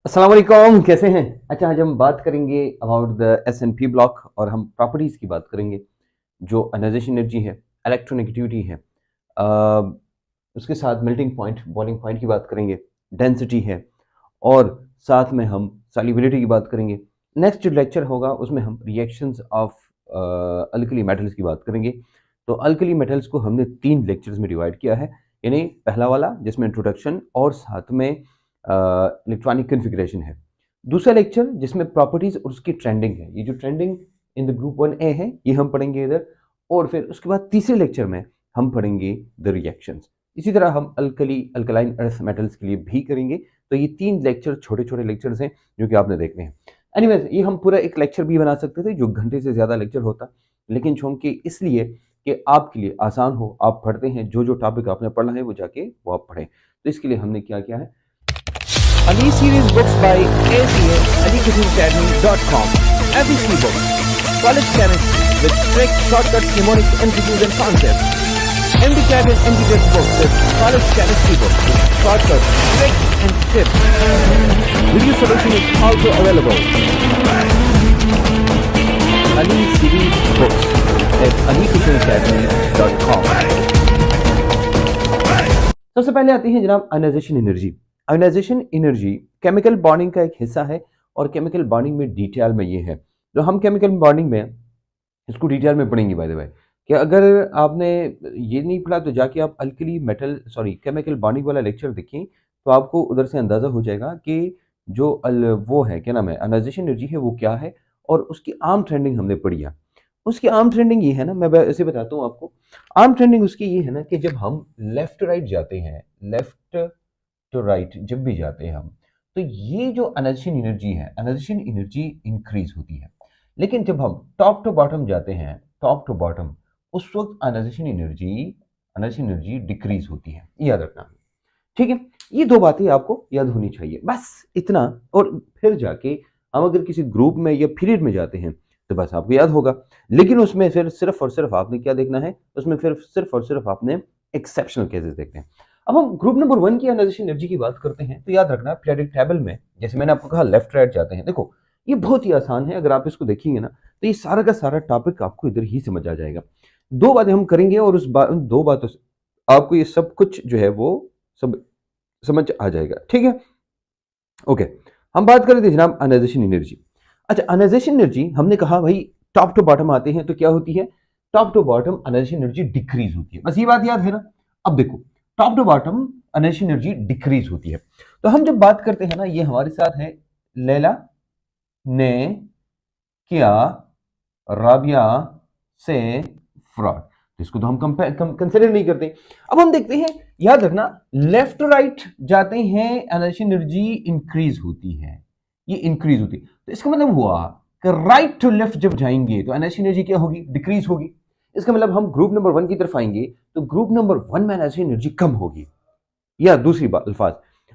अस्सलाम वालेकुम, कैसे हैं? अच्छा, आज हम बात करेंगे अबाउट द एसएनपी ब्लॉक और हम प्रॉपर्टीज़ की बात करेंगे। जो अनाइजेशन एनर्जी है, इलेक्ट्रोनेगेटिविटी है, अ, उसके साथ मेल्टिंग पॉइंट, बॉइलिंग पॉइंट की बात करेंगे, डेंसिटी है और साथ में हम सॉल्युबिलिटी की बात करेंगे। नेक्स्ट जो लेक्चर होगा उसमें हम रिएक्शंस ऑफ अल्कली मेटल्स की बात करेंगे। तो अल्कली मेटल्स को हमने 3 लेक्चर्स में डिवाइड किया है, यानी पहला वाला जिसमें इंट्रोडक्शन और साथ में इलेक्ट्रॉनिक कॉन्फ़िगरेशन है। दूसरा लेक्चर जिसमें प्रॉपर्टीज़ और उसकी ट्रेंडिंग है। ये जो trending in the group 1A है, ये हम पढ़ेंगे इधर और फिर उसके बाद तीसरे लेक्चर में हम पढ़ेंगे द रिएक्शंस। इसी तरह हम अल्कलाइन अर्थ मेटल्स के लिए भी करेंगे। तो ये 3 लेक्चर छोटे-छोटे लेक्चर्स हैं जो कि आपने देखने हैं। एनीवेज़ ये हम पूरा एक लेक्चर भी बना सकते थे जो घंटे से ज़्यादा लेक्चर होता, लेकिन चूँकि इसलिए कि आपके लिए आसान हो, आप पढ़ते हैं, जो-जो टॉपिक आपने पढ़ना है वो जाके वो आप पढ़ें। तो इसके लिए हमने क्या किया है, Ali Series Books by ACA, AliKitchenAcademy.com. ABC Books, College Chemistry with strict shortcut mnemonics, MCQs and concepts. MD-CAT and MD-TET books with College Chemistry books with shortcuts, tricks and tips. Video solution is also available. Ali Series Books at AliKitchenAcademy.com. सबसे पहले आती है जनाब ionization energy. Ionization energy chemical bonding का एक हिस्सा है और केमिकल बॉन्डिंग में डिटेल में ये है। तो हम केमिकल बॉन्डिंग में इसको डिटेल में पढ़ेंगे बाय द वे कि अगर आपने ये नहीं पढ़ा तो जाके आप अल्कली मेटल केमिकल बॉन्डिंग वाला लेक्चर देखें तो आपको उधर से अंदाज़ा हो जाएगा कि जो वो है क्या नाम है आयोनाइजेशन एनर्जी है वो क्या है और उसकी आम ट्रेंडिंग हमने पढ़ी है। उसकी आम ट्रेंडिंग ये है ना, मैं ऐसे बताता हूँ आपको। आम ट्रेंडिंग उसकी ये है ना कि जब हम लेफ्ट राइट जाते हैं, लेफ्ट टू राइट जब भी जाते हैं हम, तो ये जो अनाइजेशन एनर्जी है, अनाइजेशन एनर्जी इंक्रीज होती है। लेकिन जब हम टॉप टू बॉटम जाते हैं, टॉप टू बॉटम, उस वक्त अनाइजेशन एनर्जी डिक्रीज होती है। याद रखना, ठीक है? ये 2 बातें आपको याद होनी चाहिए, बस इतना। और फिर जाके हम अगर किसी ग्रुप में या पीरियड में जाते हैं तो बस आपको याद होगा। लेकिन उसमें फिर सिर्फ और सिर्फ आपने क्या देखना है, उसमें फिर सिर्फ और सिर्फ आपने एक्सेप्शनल केसेस देखने हैं। अब हम ग्रुप नंबर 1 की एनालिसिस एनर्जी की बात करते हैं तो याद रखना पीरियोडिक टेबल में जैसे मैंने आपको कहा लेफ्ट राइट जाते हैं। देखो ये बहुत ही आसान है, अगर आप इसको देखेंगे ना तो ये सारा का सारा टॉपिक आपको इधर ही समझ आ जाएगा। 2 बातें हम करेंगे और उन 2 बातों से आपको ये सब कुछ जो है वो सब समझ आ जाएगा, ठीक है? ओके, हम बात कर रहे थे जनाब अनाइजेशन एनर्जी। अच्छा, अनाइजेशन एनर्जी हमने कहा भाई टॉप टू बॉटम आते हैं तो क्या होती है, top to bottom ionization energy decrease होती है। बस ये बात याद है ना। अब देखो top to bottom ionization energy decrease होती है। तो हम जब बात करते हैं ना, ये हमारे साथ है लैला ने किया राबिया से फ्रॉड, तो इसको तो हम कंसिडर नहीं करते। अब हम देखते हैं, याद रखना लेफ्ट राइट जाते हैं एनर्जी एनर्जी इंक्रीज होती है, ये इंक्रीज होती है। तो इसका मतलब हुआ कि राइट टू लेफ्ट जब जाएंगे तो एनर्जी एनर्जी क्या होगी, डिक्रीज होगी। इसका मतलब हम ग्रुप नंबर 1 की तरफ आएंगे तो ग्रुप नंबर 1 में एनर्जी एनर्जी कम होगी। या दूसरी बात अल्फाज,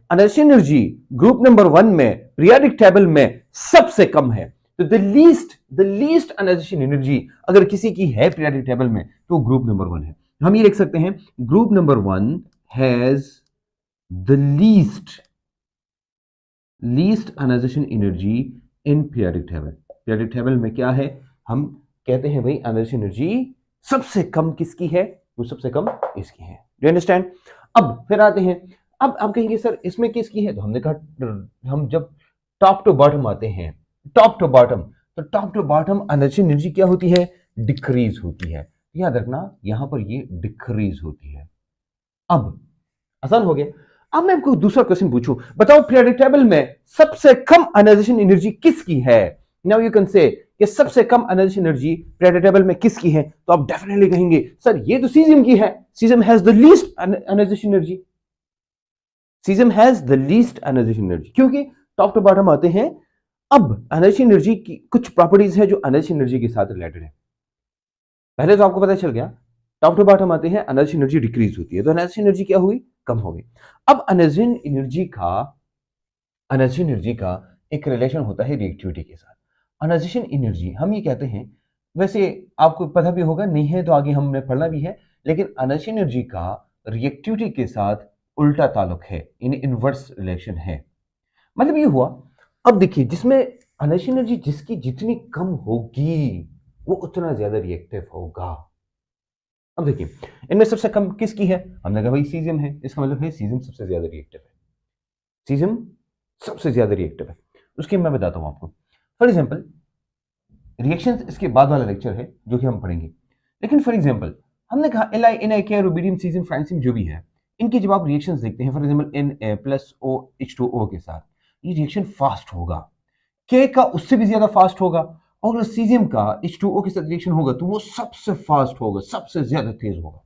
एनर्जी एनर्जी ग्रुप नंबर 1 में पीरियोडिक टेबल में सबसे कम है। तो द लीस्ट एनर्जी एनर्जी अगर किसी की है पीरियोडिक टेबल में तो ग्रुप नंबर 1 है। हम ये लिख सकते हैं group number 1 has the least energy energy in periodic table. Periodic table में क्या है, हम कहते हैं भाई एनर्जी एनर्जी सबसे कम किसकी है, वो सबसे कम इसकी है। Do understand? अब फिर आते हैं, अब आप कहेंगे सर इसमें किसकी है, तो हमने कहा हम जब टॉप टू बॉटम आते हैं, टॉप टू बॉटम, तो top to bottom energy energy क्या होती है, डिक्रीज होती है। याद रखना यहां पर ये डिक्रीज होती है। अब आसान हो गया। अब मैं आपको दूसरा क्वेश्चन पूछूं, बताओ पीरियोडिक टेबल में सबसे कम अनाइजेशन एनर्जी किसकी है। नाउ यू कैन से कि सबसे कम अनाइजेशन एनर्जी पीरियोडिक टेबल में किसकी है, तो आप डेफिनेटली कहेंगे सर ये तो सीजियम की है, caesium has the least ionization energy, caesium has the least ionization energy, क्योंकि टॉप टू बॉटम आते हैं। अब एनर्जी एनर्जी की कुछ प्रॉपर्टीज है जो एनर्जी एनर्जी के साथ रिलेटेड है। पहले तो आपको पता चल गया टॉप टू बॉटम आते हैं, एनर्जी एनर्जी डिक्रीज होती है, तो एनर्जी एनर्जी क्या हुई, कम हो गई। अब एनर्जी एनर्जी का एक रिलेशन होता है रिएक्टिविटी के साथ। एनर्जी एनर्जी हम ये कहते हैं, वैसे आपको पता भी होगा, नहीं है तो आगे हमने पढ़ना भी है, लेकिन एनर्जी एनर्जी का रिएक्टिविटी के साथ उल्टा ताल्लुक है, इन इनवर्स रिलेशन है। मतलब ये हुआ। अब देखिए, जिसमें एनर्जी एनर्जी जिसकी जितनी कम होगी वो उतना ज्यादा रिएक्टिव होगा। अब देखिए, इनमें सबसे कम किसकी है? हमने कहा भाई सीजियम है, इसका मतलब है सीजियम सबसे ज्यादा रिएक्टिव है। सीजियम सबसे ज्यादा रिएक्टिव है। उसके मैं बताता हूं आपको। फॉर एग्जाम्पल, रिएक्शन इसके बाद वाला लेक्चर है जो कि हम पढ़ेंगे, लेकिन फॉर एग्जाम्पल हमने कहा एल आई, एन आई के, रुबिडियम, सीजियम, फ्रांसियम जो भी है, इनकी जब आप रिएक्शंस देखते हैं, for example N A plus O H two O के साथ, ये रिएक्शन फास्ट होगा। के का उससे भी ज्यादा फास्ट होगा, और अगर सीजियम का H2O के साथ रिएक्शन होगा तो वो सबसे फास्ट होगा, सबसे ज्यादा तेज होगा।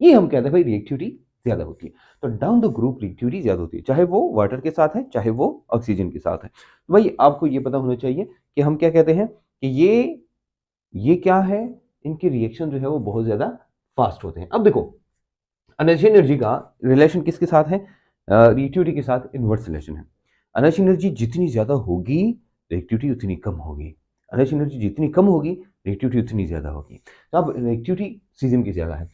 ये हम कहते हैं भाई रिएक्टिविटी ज्यादा होती है। तो डाउन द ग्रुप रिएक्टिविटी ज्यादा होती है, चाहे वो वाटर के साथ है चाहे वो ऑक्सीजन के साथ है। तो भाई आपको ये पता होना चाहिए कि हम क्या कहते हैं कि ये क्या है, इनके रिएक्शन जो है वो बहुत ज्यादा फास्ट होते हैं। अब देखो, एनर्जी एनर्जी का रिलेशन किसके साथ है? रिएक्टिविटी के साथ इनवर्स रिलेशन है। एनर्जी एनर्जी जितनी ज्यादा होगी रिएक्टिविटी उतनी कम होगी, एनर्जी एनर्जी जितनी कम होगी रिएक्टिविटी उतनी ज्यादा होगी। तो अब रिएक्टिविटी सीजन की ज्यादा है,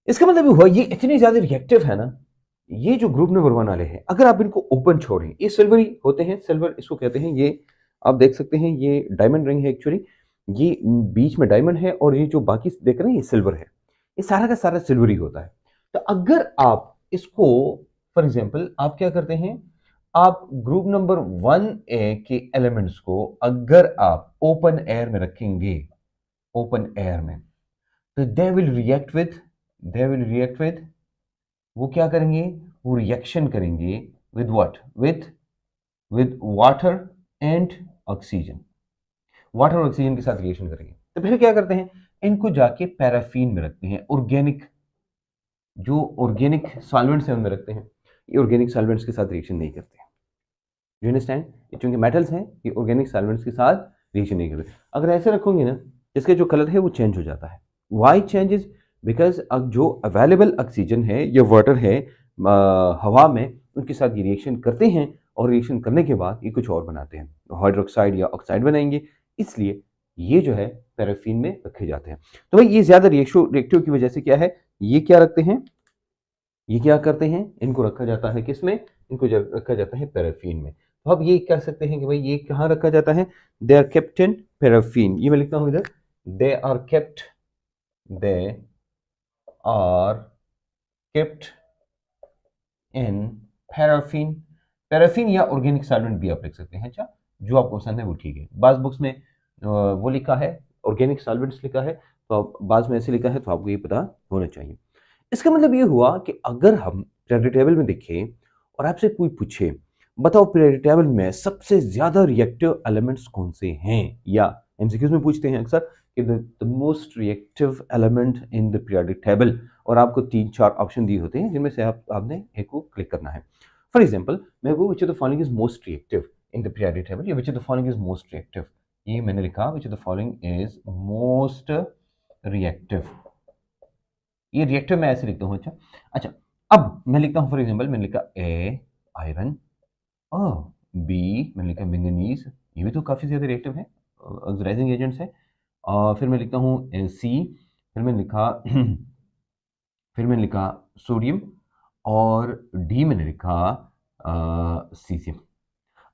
इसका मतलब हुआ ये इतनी ज्यादा रिएक्टिव है ना। ये जो ग्रुप नंबर 1 वाले हैं, अगर आप इनको ओपन छोड़ें, ये सिल्वरी होते हैं, सिल्वर इसको कहते हैं। ये आप देख सकते हैं, ये डायमंड रिंग है एक्चुअली, ये बीच में डायमंड है, और ये जो बाकी देख रहे हैं ये सिल्वर है। ये सारा का सारा सिल्वरी होता है। तो अगर आप इसको, फॉर एग्जाम्पल, आप क्या करते हैं, आप ग्रुप नंबर 1A के एलिमेंट्स को अगर आप ओपन एयर में रखेंगे, ओपन एयर में, तो दे विल रिएक्ट विद वो क्या करेंगे, वो रिएक्शन करेंगे with what, with water and oxygen. Water और ऑक्सीजन के साथ रिएक्शन करेंगे। तो फिर क्या करते हैं, इनको जाके पैराफिन में रखते हैं, ऑर्गेनिक, जो ऑर्गेनिक सॉल्वेंट्स हैं उनमें रखते हैं। ये ऑर्गेनिक सॉल्वेंट्स के साथ रिएक्शन नहीं करते। You understand? ये चूंकि मेटल्स हैं, ये ऑर्गेनिक सॉल्वेंट्स के साथ रिएक्शन नहीं करते। अगर ऐसे रखोगे ना, इसके जो कलर है वो चेंज हो जाता है। Y changes? बिकॉज अब जो अवेलेबल ऑक्सीजन है या वाटर है हवा में, उनके साथ ये रिएक्शन करते हैं, और रिएक्शन करने के बाद ये कुछ और बनाते हैं, हाइड्रोक्साइड या ऑक्साइड बनाएंगे। इसलिए ये जो है पैराफिन में रखे जाते हैं। तो भाई ये ज्यादा रिएक्टिव की वजह से क्या है, ये क्या रखते हैं, ये क्या करते हैं, इनको रखा जाता है किसमें, इनको रखा जाता है पैराफिन में। तो अब ये कह सकते हैं कि भाई ये कहाँ रखा जाता है, they are kept in paraffin. ये मैं लिखता हूं इधर, they are kept in paraffin. Paraffin या ऑर्गेनिक सॉल्वेंट भी आप लिख सकते हैं। अच्छा, जो आपको पसंद है वो ठीक है। बाज बुक्स में वो लिखा है, ऑर्गेनिक सॉल्वेंट्स लिखा है, तो बाज में ऐसे लिखा है, तो आपको ये पता होना चाहिए। इसका मतलब ये हुआ कि अगर हम पीरियोडिक टेबल में देखें और आपसे कोई पूछे, बताओ पीरियोडिक टेबल में सबसे ज्यादा रिएक्टिव एलिमेंट्स कौन से हैं, या एमसीक्यूज में पूछते हैं अक्सर कि the most reactive element in the periodic table, और आपको 3-4 ऑप्शन दिए होते हैं जिनमें से आपने एक को क्लिक करना है। फॉर एग्जाम्पल, मैं वो which of the following is most reactive in the periodic table, या which of the following is most reactive, ये मैंने लिखा which of the following is most reactive. ये रिएक्टिव मैं ऐसे लिखता हूँ। अच्छा अच्छा, अब मैं लिखता हूँ, फॉर एग्जाम्पल मैंने लिखा ए आयरन, बी मैंने लिखा मैंगनीज, ये भी तो काफ़ी ज़्यादा रिएक्टिव है, ऑक्सीडाइजिंग एजेंट्स है। फिर मैं लिखता हूँ सी, फिर मैंने लिखा फिर मैंने लिखा सोडियम, और डी मैंने लिखा सीसियम।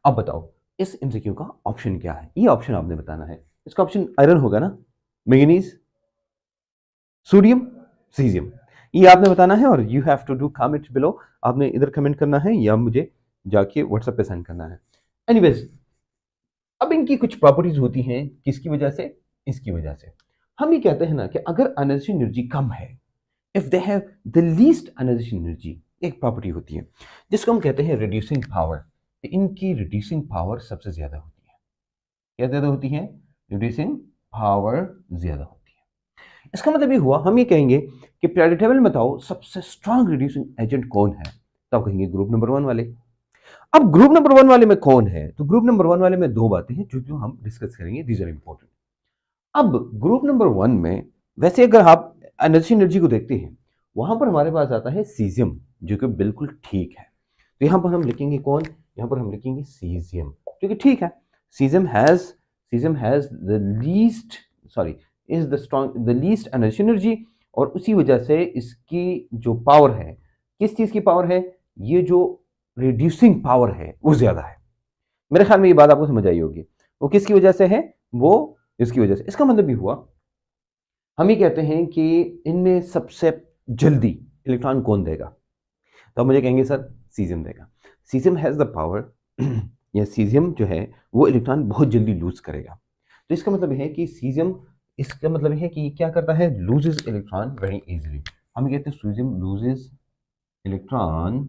अब बताओ इस एमसीक्यू का ऑप्शन क्या है, ये ऑप्शन आपने बताना है। इसका ऑप्शन आयरन होगा ना, मैंगनीज, सोडियम, सीजियम, ये आपने बताना है, और you have to do comment below. आपने इधर कमेंट करना है या मुझे जाके व्हाट्सएप पे सेंड करना है। एनीवेज, अब इनकी कुछ प्रॉपर्टीज होती हैं, किसकी वजह से, इसकी वजह से। हम ये कहते हैं ना कि अगर एनर्जी एनर्जी कम है, if they have the least energy energy, एक प्रॉपर्टी होती है जिसको हम कहते हैं रिड्यूसिंग पावर। इनकी रिड्यूसिंग पावर सबसे ज्यादा होती है। क्या ज्यादा होती है? रिड्यूसिंग पावर ज्यादा होती है। इसका मतलब ये हुआ, हम ये कहेंगे कि पीरियोडिक टेबल में बताओ सबसे स्ट्रांग रिड्यूसिंग एजेंट कौन है, तो आप कहेंगे ग्रुप नंबर 1 वाले। अब ग्रुप नंबर 1 वाले में कौन है, तो ग्रुप नंबर 1 वाले में दो बातें हैं जो हम डिस्कस करेंगे, दीज आर इंपॉर्टेंट। अब ग्रुप नंबर 1 में वैसे अगर आप एनर्जी एनर्जी को देखते हैं, वहां पर हमारे पास आता है सीजियम, जो कि बिल्कुल ठीक है। तो यहां पर हम लिखेंगे कौन, यहां पर हम लिखेंगे सीजियम, जो कि ठीक है। Caesium has the least, sorry, is the least energy energy, और उसी वजह से इसकी जो पावर है, किस चीज की पावर है, ये जो रिड्यूसिंग पावर है वो ज्यादा है। मेरे ख्याल में ये बात आपको समझ आई होगी। वो किसकी वजह से है? वो इसकी वजह से। इसका मतलब ये हुआ, हम ये कहते हैं कि इनमें सबसे जल्दी इलेक्ट्रॉन कौन देगा? तो आप मुझे कहेंगे सर सीजियम देगा। सीजियम हैज़ द पावर या सीजियम जो है वो इलेक्ट्रॉन बहुत जल्दी लूज करेगा। तो इसका मतलब है कि सीजियम, इसका मतलब है कि क्या करता है? Loses electron very easily. हम कहते हैं caesium loses electron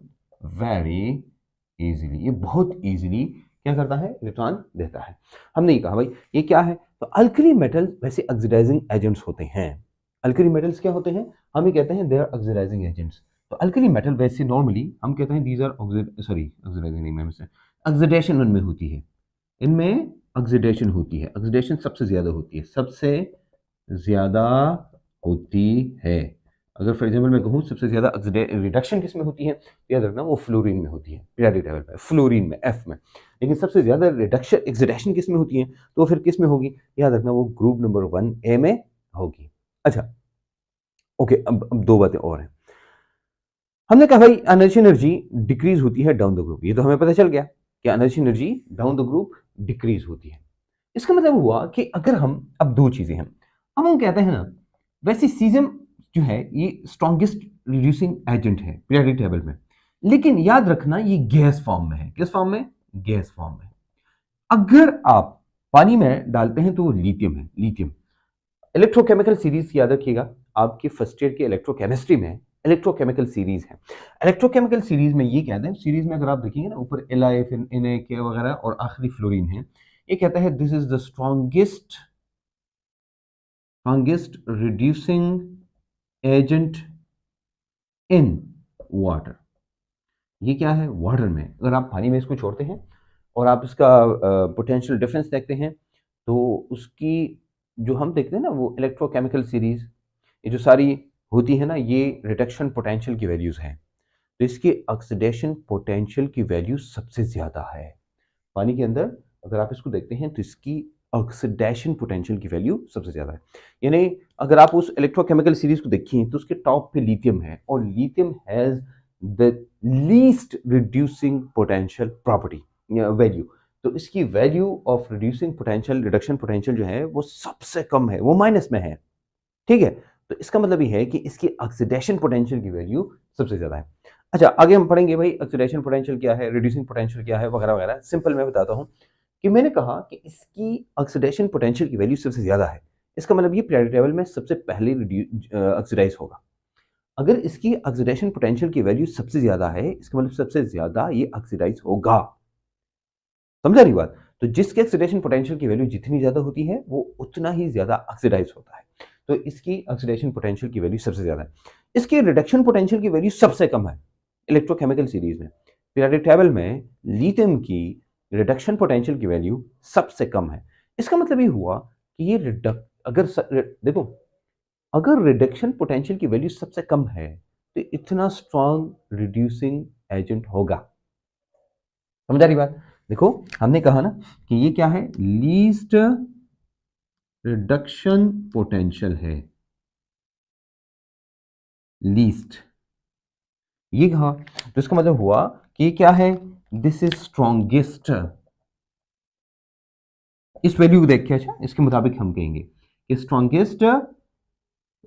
very easily. ये बहुत इजीली क्या करता है? इलेक्ट्रॉन देता है। हमने ये कहा भाई ये क्या है? तो अल्कली मेटल वैसे ऑक्सीडाइजिंग एजेंट्स होते हैं। अल्कली मेटल्स क्या होते हैं? हम ये कहते हैं दे आर ऑक्सीडाइजिंग एजेंट्स। तो अल्कली मेटल वैसे नॉर्मली हम कहते हैं दीज आर सॉरी ऑक्सीडाइजिंग नहीं, मैं से ऑक्सीडेशन उनमें होती है, इनमें ऑक्सीडेशन होती है। ऑक्सीडेशन सबसे ज्यादा होती है, सबसे ज्यादा होती है। अगर फॉर एग्जाम्पल मैं कहूँ सबसे ज्यादा रिडक्शन किस में होती है, तो याद रखना वो फ्लोरीन में होती है, पीरियोडिक टेबल पे फ्लोरीन में, एफ में। लेकिन सबसे ज्यादा रिडक्शन ऑक्सीडेशन किस में होती है, तो फिर किस में होगी? याद रखना वो ग्रुप नंबर 1A में होगी। अच्छा ओके, अब दो बातें और हैं। हमने कहा भाई एनर्जी डिक्रीज होती है डाउन द ग्रुप, ये तो हमें पता चल गया कि energy down the group decrease होती है। इसका मतलब हुआ कि अगर हम, अब दो चीजें हैं, अब हम कहते हैं ना वैसे सीजम जो है ये स्ट्रॉन्गेस्ट रिड्यूसिंग एजेंट है पीरियोडिक टेबल में, लेकिन याद रखना ये गैस फॉर्म में है। किस फॉर्म में? गैस फॉर्म में। अगर आप पानी में डालते हैं तो वो लिथियम है, लिथियम। इलेक्ट्रोकेमिकल सीरीज याद रखिएगा, आपकी फर्स्ट ईयर की इलेक्ट्रोकेमिस्ट्री में इलेक्ट्रोकेमिकल सीरीज है। इलेक्ट्रोकेमिकल सीरीज में ये कहते हैं, सीरीज में अगर आप देखेंगे ना ऊपर Li फिर Na वगैरह और आखिरी फ्लोरीन है, ये कहता है this is the strongest reducing agent in water. ये क्या है? वाटर में अगर आप पानी में इसको छोड़ते हैं और आप इसका पोटेंशियल डिफरेंस देखते हैं, तो उसकी जो हम देखते हैं ना वो इलेक्ट्रोकेमिकल सीरीज, ये जो सारी होती है ना, ये रिडक्शन पोटेंशियल की वैल्यूज हैं। तो इसकी ऑक्सीडेशन पोटेंशियल की वैल्यू सबसे ज्यादा है पानी के अंदर। अगर आप इसको देखते हैं तो इसकी ऑक्सीडेशन पोटेंशियल की वैल्यू सबसे ज्यादा है। यानी अगर आप उस इलेक्ट्रोकेमिकल सीरीज को देखिए तो उसके टॉप पे लिथियम है, और lithium has the least reducing potential property value. तो इसकी value of reducing potential, reduction potential जो है वो सबसे कम है, वो माइनस में है। ठीक है, तो इसका मतलब ये है कि इसकी ऑक्सीडेशन पोटेंशियल की वैल्यू सबसे ज्यादा है। अच्छा आगे हम पढ़ेंगे भाई ऑक्सीडेशन पोटेंशियल क्या है, रिड्यूसिंग पोटेंशियल क्या है, वगैरह वगैरह। सिंपल मैं बताता हूं कि मैंने कहा कि इसकी ऑक्सीडेशन पोटेंशियल की वैल्यू सबसे ज्यादा है, इसका मतलब ये पीरियोडिक टेबल में सबसे पहले ऑक्सीडाइज होगा। अगर इसकी ऑक्सीडेशन पोटेंशियल की वैल्यू सबसे ज्यादा है, इसका मतलब सबसे ज्यादा ये ऑक्सीडाइज होगा। समझा रही बात? तो जिसके ऑक्सीडेशन पोटेंशियल की वैल्यू जितनी ज्यादा होती है वो उतना ही ज्यादा ऑक्सीडाइज होता है। तो इसकी ऑक्सीडेशन पोटेंशियल की वैल्यू सबसे ज्यादा है। इसकी रिडक्शन पोटेंशियल की वैल्यू सबसे कम है इलेक्ट्रोकेमिकल सीरीज में। पीरियोडिक टेबल में लिथियम की रिडक्शन पोटेंशियल की वैल्यू सबसे कम है। इसका मतलब ये हुआ कि ये देखो, अगर रिडक्शन पोटेंशियल की वैल्यू सबसे कम है तो इतना स्ट्रॉन्ग रिड्यूसिंग एजेंट होगा। समझा रही बात? देखो हमने कहा ना कि ये क्या है? लीस्ट रिडक्शन पोटेंशियल है, लीस्ट, ये कहा। तो इसका मतलब हुआ कि क्या है? This is strongest. इस वैल्यू को देख के, अच्छा इसके मुताबिक हम कहेंगे कि स्ट्रॉन्गेस्ट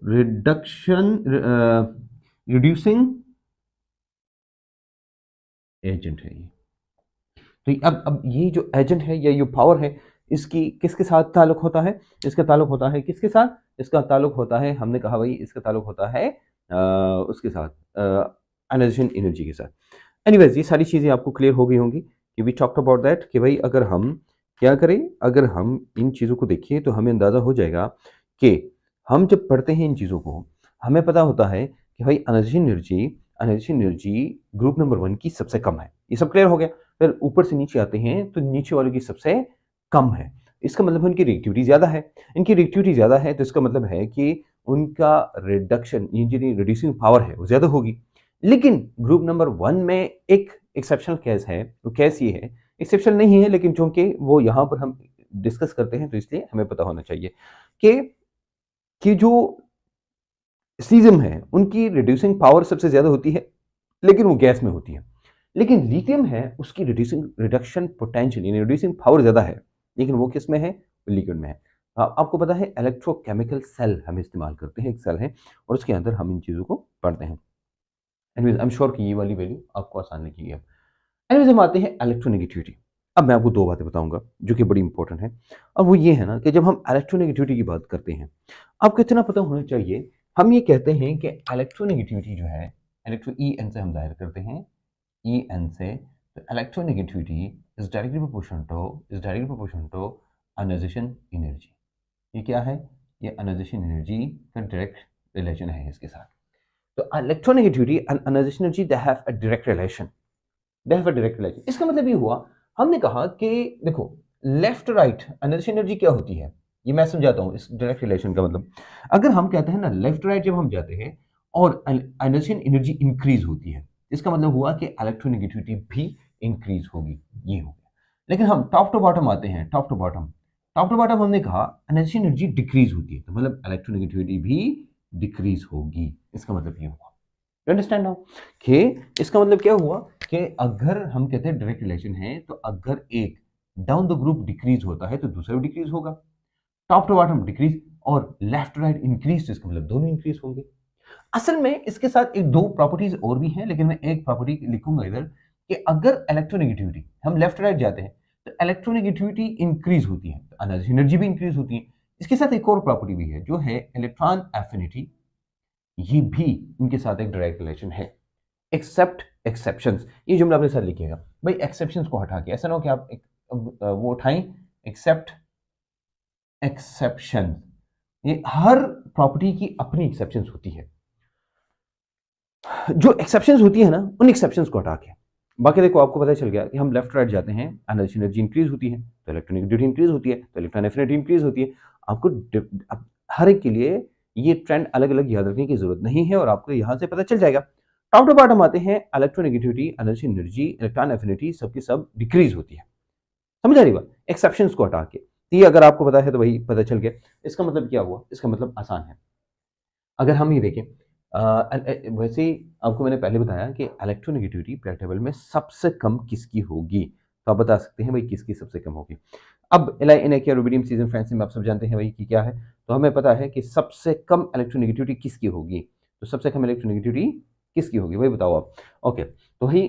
रिडक्शन रिड्यूसिंग एजेंट है ये। तो अब ये जो एजेंट है या ये पावर है, इसकी किसके साथ ताल्लुक होता है? इसका ताल्लुक होता है किसके साथ? इसका ताल्लुक होता है, हमने कहा भाई इसका ताल्लुक होता है उसके साथ, अनर्जी एनर्जी के साथ। एनीवेज ये सारी चीज़ें आपको क्लियर हो गई होंगी कि वी टॉक्ट अबाउट दैट कि भाई अगर हम क्या करें, अगर हम इन चीज़ों को देखें तो हमें अंदाज़ा हो जाएगा कि हम जब पढ़ते हैं इन चीज़ों को, हमें पता होता है कि भाई एनर्जी एनर्जी ग्रुप नंबर 1 की सबसे कम है। ये सब क्लियर हो गया। फिर ऊपर से नीचे आते हैं तो नीचे वालों की सबसे कम है। इसका मतलब है इनकी रिएक्टिविटी ज़्यादा है। इनकी रिएक्टिविटी ज़्यादा है तो इसका मतलब है कि उनका रिडक्शन, ये जो रिड्यूसिंग पावर है वो ज़्यादा होगी। लेकिन ग्रुप नंबर 1 में एक एक्सेप्शनल केस है। वो केस ये है, एक्सेप्शनल नहीं है लेकिन चूंकि वो यहाँ पर हम डिस्कस करते हैं तो इसलिए हमें पता होना चाहिए कि जो सीजम है उनकी रिड्यूसिंग पावर सबसे ज़्यादा होती है, लेकिन वो गैस में होती है। लेकिन लिथियम है उसकी रिडक्शन पोटेंशियल यानी रिड्यूसिंग पावर ज़्यादा है, लेकिन वो किस में है? लिक्विड में है। आपको पता है इलेक्ट्रोकेमिकल सेल हम इस्तेमाल करते हैं, एक सेल है और उसके अंदर हम इन चीज़ों को पढ़ते हैं। एनीवेज आई एम श्योर कि ये वाली वैल्यू आपको आसान लगेगी अब। एनीवेज हम आते हैं इलेक्ट्रोनेगेटिविटी। अब मैं आपको 2 बातें बताऊँगा जो कि बड़ी इंपॉर्टेंट है और वो ये है ना कि जब हम इलेक्ट्रोनेगेटिविटी की बात करते हैं, आपको इतना पता होना चाहिए, हम ये कहते हैं कि इलेक्ट्रोनेगेटिविटी जो है, इलेक्ट्रो EN से हम ज़ाहिर करते हैं, EN से, तो electronegativity is directly proportional to ionization energy. ये क्या है? ये आयोनाइज़ेशन एनर्जी का डायरेक्ट रिलेशन है इसके साथ। तो electronegativity and ionization energy they have a direct relation. इसका मतलब ये हुआ, हमने कहा कि देखो लेफ्ट राइट एनर्जी एनर्जी क्या होती है, ये मैं समझाता हूँ इस डायरेक्ट रिलेशन का मतलब। अगर हम कहते हैं ना लेफ्ट राइट जब हम जाते हैं और एनर्जी एनर्जी इंक्रीज होती है, इसका मतलब हुआ कि इलेक्ट्रोनेगेटिविटी भी इंक्रीज होगी, ये हो गया। लेकिन हम टॉप टू बॉटम आते हैं, टॉप टू बॉटम हमने कहा एनर्जी एनर्जी डिक्रीज होती है, तो मतलब इलेक्ट्रोनेगेटिविटी भी डिक्रीज होगी, इसका मतलब ये हुआ। अंडरस्टैंड नाउ कि इसका मतलब क्या हुआ कि अगर हम कहते हैं डायरेक्ट रिलेशन है, तो अगर एक डाउन द ग्रुप डिक्रीज होता है तो दूसरा भी डिक्रीज होगा, टॉप टू बॉटम डिक्रीज और लेफ्ट राइट इंक्रीज, तो इसका मतलब दोनों इंक्रीज होंगे। असल में इसके साथ एक 2 प्रॉपर्टीज और भी हैं, लेकिन मैं एक प्रॉपर्टी लिखूंगा इधर कि अगर इलेक्ट्रोनेगेटिविटी हम लेफ्ट राइट जाते हैं तो इलेक्ट्रोनेगेटिविटी इंक्रीज होती है, तो एनर्जी भी इंक्रीज होती है। इसके साथ एक और प्रॉपर्टी भी है जो है इलेक्ट्रॉन एफिनिटी, ये भी इनके साथ एक डायरेक्ट रिलेशन है। एक्सेप्ट एक्सेप्शंस, ये जुमला अपने साथ लिखिएगा भाई, एक्सेप्शंस को हटा के, ऐसा ना हो कि आप वो उठाएं एक्सेप्ट एक्सेप्शन, ये हर प्रॉपर्टी की अपनी एक्सेप्शंस होती है, जो एक्सेप्शंस होती है ना उन एक्सेप्शंस को हटा के, बाकी देखो आपको पता चल गया कि हम लेफ्ट राइट जाते हैं, एनर्जी इंक्रीज होती है तो इलेक्ट्रोनेगेटिविटी इंक्रीज होती है, तो इलेक्ट्रॉन एफिनिटी इंक्रीज होती है। आपको हर एक के लिए ये ट्रेंड अलग अलग याद रखने की जरूरत नहीं है और आपको यहां से पता चल जाएगा। टॉप टू बॉटम आते हैं, इलेक्ट्रोनेगेटिविटी एनर्जी इलेक्ट्रॉन एफिनिटी सबकी सब डिक्रीज होती है, समझ आ रही बात, एक्सेप्शंस को हटा के। तो ये अगर आपको पता है तो वही पता चल गया। इसका मतलब क्या हुआ? इसका मतलब आसान है। अगर हम ये देखें वैसे ही आपको मैंने पहले बताया कि इलेक्ट्रोनेगेटिविटी पीरियड टेबल में सबसे कम किसकी होगी, तो आप बता सकते हैं भाई किसकी सबसे कम होगी। अब एलआईएनए रुबिडियम सीजन फ्रेंड्स में आप सब जानते हैं भाई कि क्या है, तो हमें पता है कि सबसे कम इलेक्ट्रोनेगेटिविटी किसकी होगी, तो सबसे कम इलेक्ट्रोनेगेटिविटी किसकी होगी वही बताओ आप। ओके तो वही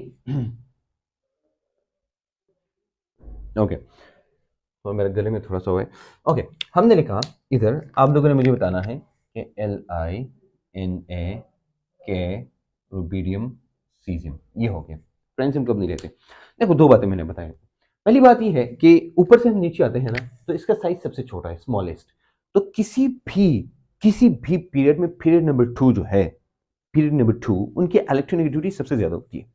ओके तो मेरे गले में थोड़ा सा हुआ है। ओके हमने लिखा इधर, आप लोगों ने मुझे बताना है कि LINA के रुबिडियम सीजियम, ये हो गया। फ्रेंड्स कब नहीं लेते, देखो 2 बातें मैंने बताई। पहली बात ये है कि ऊपर से हम नीचे आते हैं ना तो इसका साइज सबसे छोटा है, स्मॉलेस्ट। तो किसी भी पीरियड में पीरियड नंबर 2 जो है, पीरियड नंबर 2 उनकी इलेक्ट्रोनेगेटिविटी सबसे ज्यादा होती है।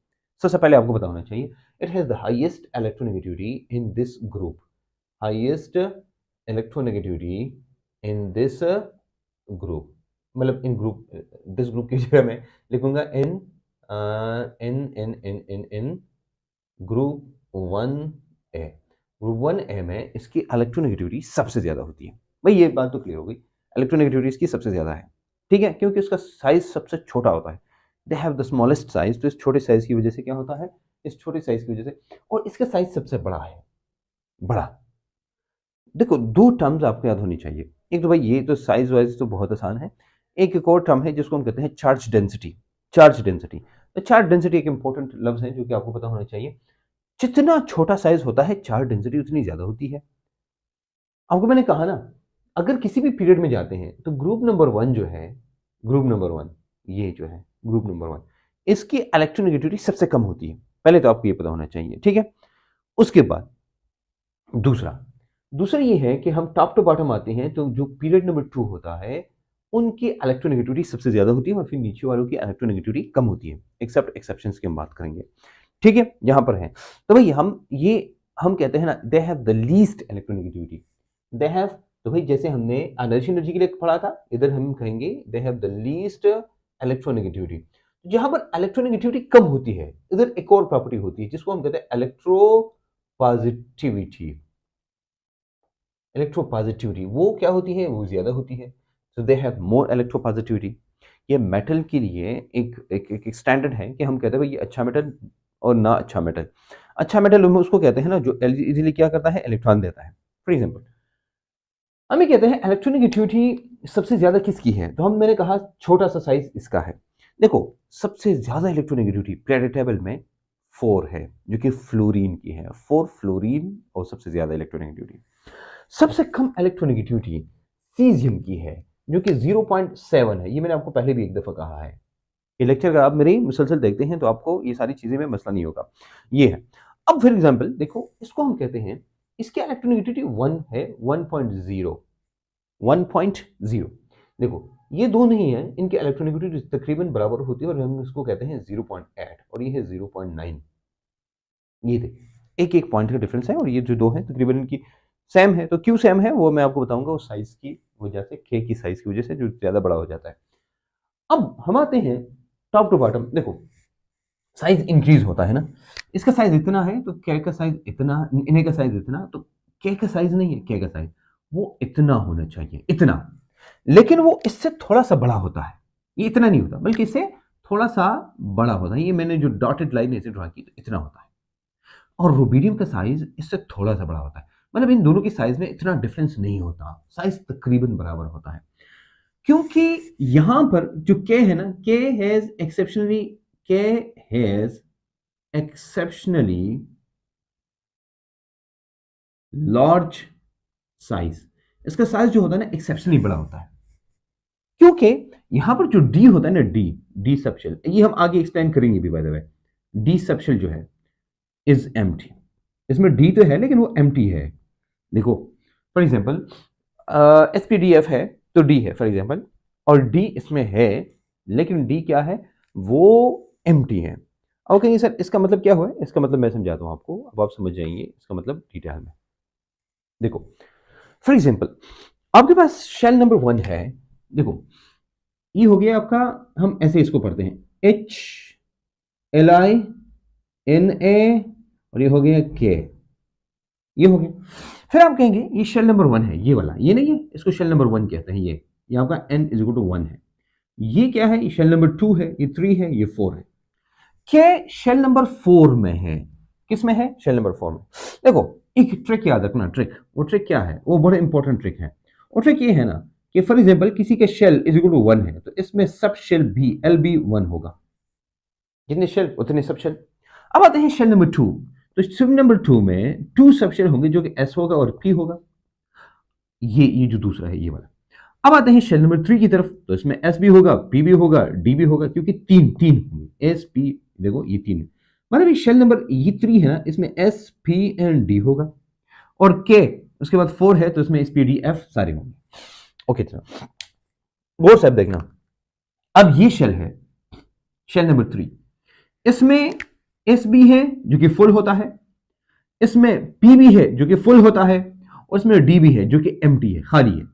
सबसे पहले आपको पता होना चाहिए it has the highest electronegativity in this group, highest electronegativity in this group, मतलब इन ग्रुप, दिस ग्रुप की जगह मैं लिखूंगा इन इन ग्रुप 1A। ग्रुप 1A में इसकी इलेक्ट्रोनेगेटिविटी सबसे ज्यादा होती है। भाई ये बात तो क्लियर हो गई, इलेक्ट्रोनेगेटिविटी इसकी सबसे ज्यादा है, ठीक है, क्योंकि उसका साइज सबसे छोटा होता है। They have the smallest size, तो इस छोटे साइज की वजह से क्या होता है, इस छोटे साइज की वजह से, और इसका साइज सबसे बड़ा है, बड़ा। देखो 2 टर्म्स आपको याद होनी चाहिए, एक तो भाई ये तो साइज वाइज तो बहुत आसान है, एक और टर्म है जिसको हम कहते हैं चार्ज डेंसिटी। चार्ज डेंसिटी, तो चार्ज डेंसिटी एक इंपॉर्टेंट लफ्ज है जो कि आपको पता होना चाहिए। जितना छोटा साइज होता है चार्ज डेंसिटी उतनी ज्यादा होती है। आपको मैंने कहा ना, अगर किसी भी पीरियड में जाते हैं तो ग्रुप नंबर 1 जो है, ग्रुप नंबर 1, ये जो है ग्रुप नंबर 1, इसकी इलेक्ट्रोनेगेटिविटी सबसे कम होती है, पहले तो आपको ये पता होना चाहिए, ठीक है। उसके बाद दूसरा दूसरा ये है कि हम टॉप टू बॉटम आते हैं तो जो पीरियड नंबर 2 होता है उनकी इलेक्ट्रोनेगेटिविटी सबसे ज्यादा होती है और फिर नीचे वालों की इलेक्ट्रोनेगेटिविटी कम होती है, एक्सेप्ट एक्सेप्शंस की हम बात करेंगे, ठीक है, यहां पर है। तो भाई हम कहते हैं ना they have the least electronegativity, they have, तो भाई जैसे हमने एनर्जी के लिए पढ़ा था, इधर हम कहेंगे they have the least electronegativity. जहां पर इलेक्ट्रोनेगेटिविटी कम होती है इधर एक और प्रॉपर्टी होती है जिसको हम कहते हैं इलेक्ट्रोपॉजिटिविटी। इलेक्ट्रोपॉजिटिविटी वो क्या होती है, वो ज्यादा होती है, सो दे हैव मोर इलेक्ट्रोपॉजिटिविटी। ये मेटल के लिए एक स्टैंडर्ड है कि हम कहते हैं भाई ये अच्छा मेटल और ना अच्छा मेटल। अच्छा मेटल हम उसको कहते हैं ना जो इजीली क्या करता है, इलेक्ट्रॉन देता है। फॉर एग्जाम्पल हम ये कहते हैं इलेक्ट्रोनेगेटिविटी सबसे ज्यादा किसकी है, तो मैंने कहा छोटा सा साइज इसका है। देखो सबसे ज्यादा इलेक्ट्रोनेगेटिविटी पीरियोडिक टेबल में 4 है जो कि फ्लोरीन की है, 4 फ्लोरीन और सबसे ज्यादा इलेक्ट्रोनेगेटिविटी। सबसे कम इलेक्ट्रोनेगेटिविटी सीजियम की है जो कि 0.7 है। ये मैंने आपको पहले भी एक दफा कहा है। ये लेक्चर अगर आप मेरी मुसलसल देखते हैं तो आपको ये सारी चीजें में मसला नहीं होगा। ये है। अब फॉर एग्जाम्पल देखो इसको हम कहते हैं, इसकी इलेक्ट्रोनेगेटिविटी 1 है, 1.0, 1.0। देखो ये दो नहीं है, इनकी इलेक्ट्रोनेगेटिविटी तकरीबन बराबर होती है और हम इसको कहते हैं 0.8 और ये है 0.9। ये देखिए एक एक पॉइंट का डिफरेंस है और ये जो दो है तकरीबन इनकी सेम है। तो क्यों सेम है वो मैं आपको बताऊंगा, उस साइज की वजह से, के की साइज की वजह से जो ज्यादा बड़ा हो जाता है। अब हम आते हैं टॉप टू बॉटम। देखो साइज इंक्रीज होता है ना, इसका साइज इतना है तो के का साइज इतना, इन्हें का साइज इतना, तो के का साइज नहीं है, के का साइज वो इतना होना चाहिए, इतना। लेकिन वो इससे थोड़ा सा बड़ा होता है, ये इतना नहीं होता बल्कि इससे थोड़ा सा बड़ा होता है। ये मैंने जो डॉटेड लाइन ऐसे ड्रा की तो इतना होता है। और रूबीडियम का साइज इससे थोड़ा सा बड़ा होता है। मतलब इन दोनों की साइज में इतना डिफरेंस नहीं होता, साइज तकरीबन बराबर होता है। क्योंकि यहां पर जो के है ना, के हैज एक्सेप्शनली, के हैज एक्सेप्शनली लार्ज साइज। इसका साइज जो होता है ना एक्सेप्शनली बड़ा होता है। क्योंकि यहां पर जो डी होता है ना, डी डी सबशेल, ये हम आगे एक्सप्लेन करेंगे भी by the way. D subshell जो है इज एम्प्टी। इसमें डी तो है लेकिन वो एम्प्टी है। देखो फॉर एग्जाम्पल एसपीडीएफ है तो डी है फॉर एग्जाम्पल, और डी इसमें है लेकिन डी क्या है, वो एम्प्टी है। अब कहेंगे सर इसका मतलब क्या हुआ है, इसका मतलब मैं समझाता हूं आपको, अब आप समझ जाएंगे इसका मतलब डिटेल में। देखो फॉर एग्जाम्पल आपके पास शेल नंबर 1 है। देखो ये हो गया आपका, हम ऐसे इसको पढ़ते हैं HLI NA और ये हो गया के, ये हो गया। फिर आप कहेंगे ये शेल नंबर 1 है, ये वाला, ये नहीं है, इसको शेल नंबर 1 कहते हैं। ये आपका N=1 है। ये क्या है, ये शेल नंबर 2 है, ये 3 है, ये 4 है। के शेल नंबर 4 में है। किस में है, शेल नंबर 4 में। देखो एक ट्रिक याद रखना, ट्रिक, वो ट्रिक क्या है, वो बड़ा इंपॉर्टेंट ट्रिक है। वो ट्रिक ये है ना कि फॉर एग्जाम्पल किसी के शेल =1 है तो इसमें सब शेल भी LB1 होगा, जितने शेल उतने सब शेल। अब आते हैं शेल नंबर 2, तो शेल नंबर 2 में 2 सब शेल होंगे जो कि S होगा और P होगा। ये जो दूसरा है ये वाला। अब आते हैं शेल नंबर 3 की तरफ, तो इसमें एस भी होगा, पी भी होगा, डी भी होगा, क्योंकि तीन तीन होंगे, एस पी, देखो ये तीन, मतलब ये शेल नंबर ये 3 है ना, इसमें एस पी एंड डी होगा, और के उसके बाद 4 है तो इसमें एस पी डी एफ सारे होंगे। ओके चलो गौर से देखना। अब ये शेल है, शेल नंबर 3, इसमें एस बी है जो कि फुल होता है, इसमें पी भी है जो कि फुल होता है, और इसमें डी भी है जो कि एम्प्टी है, खाली है।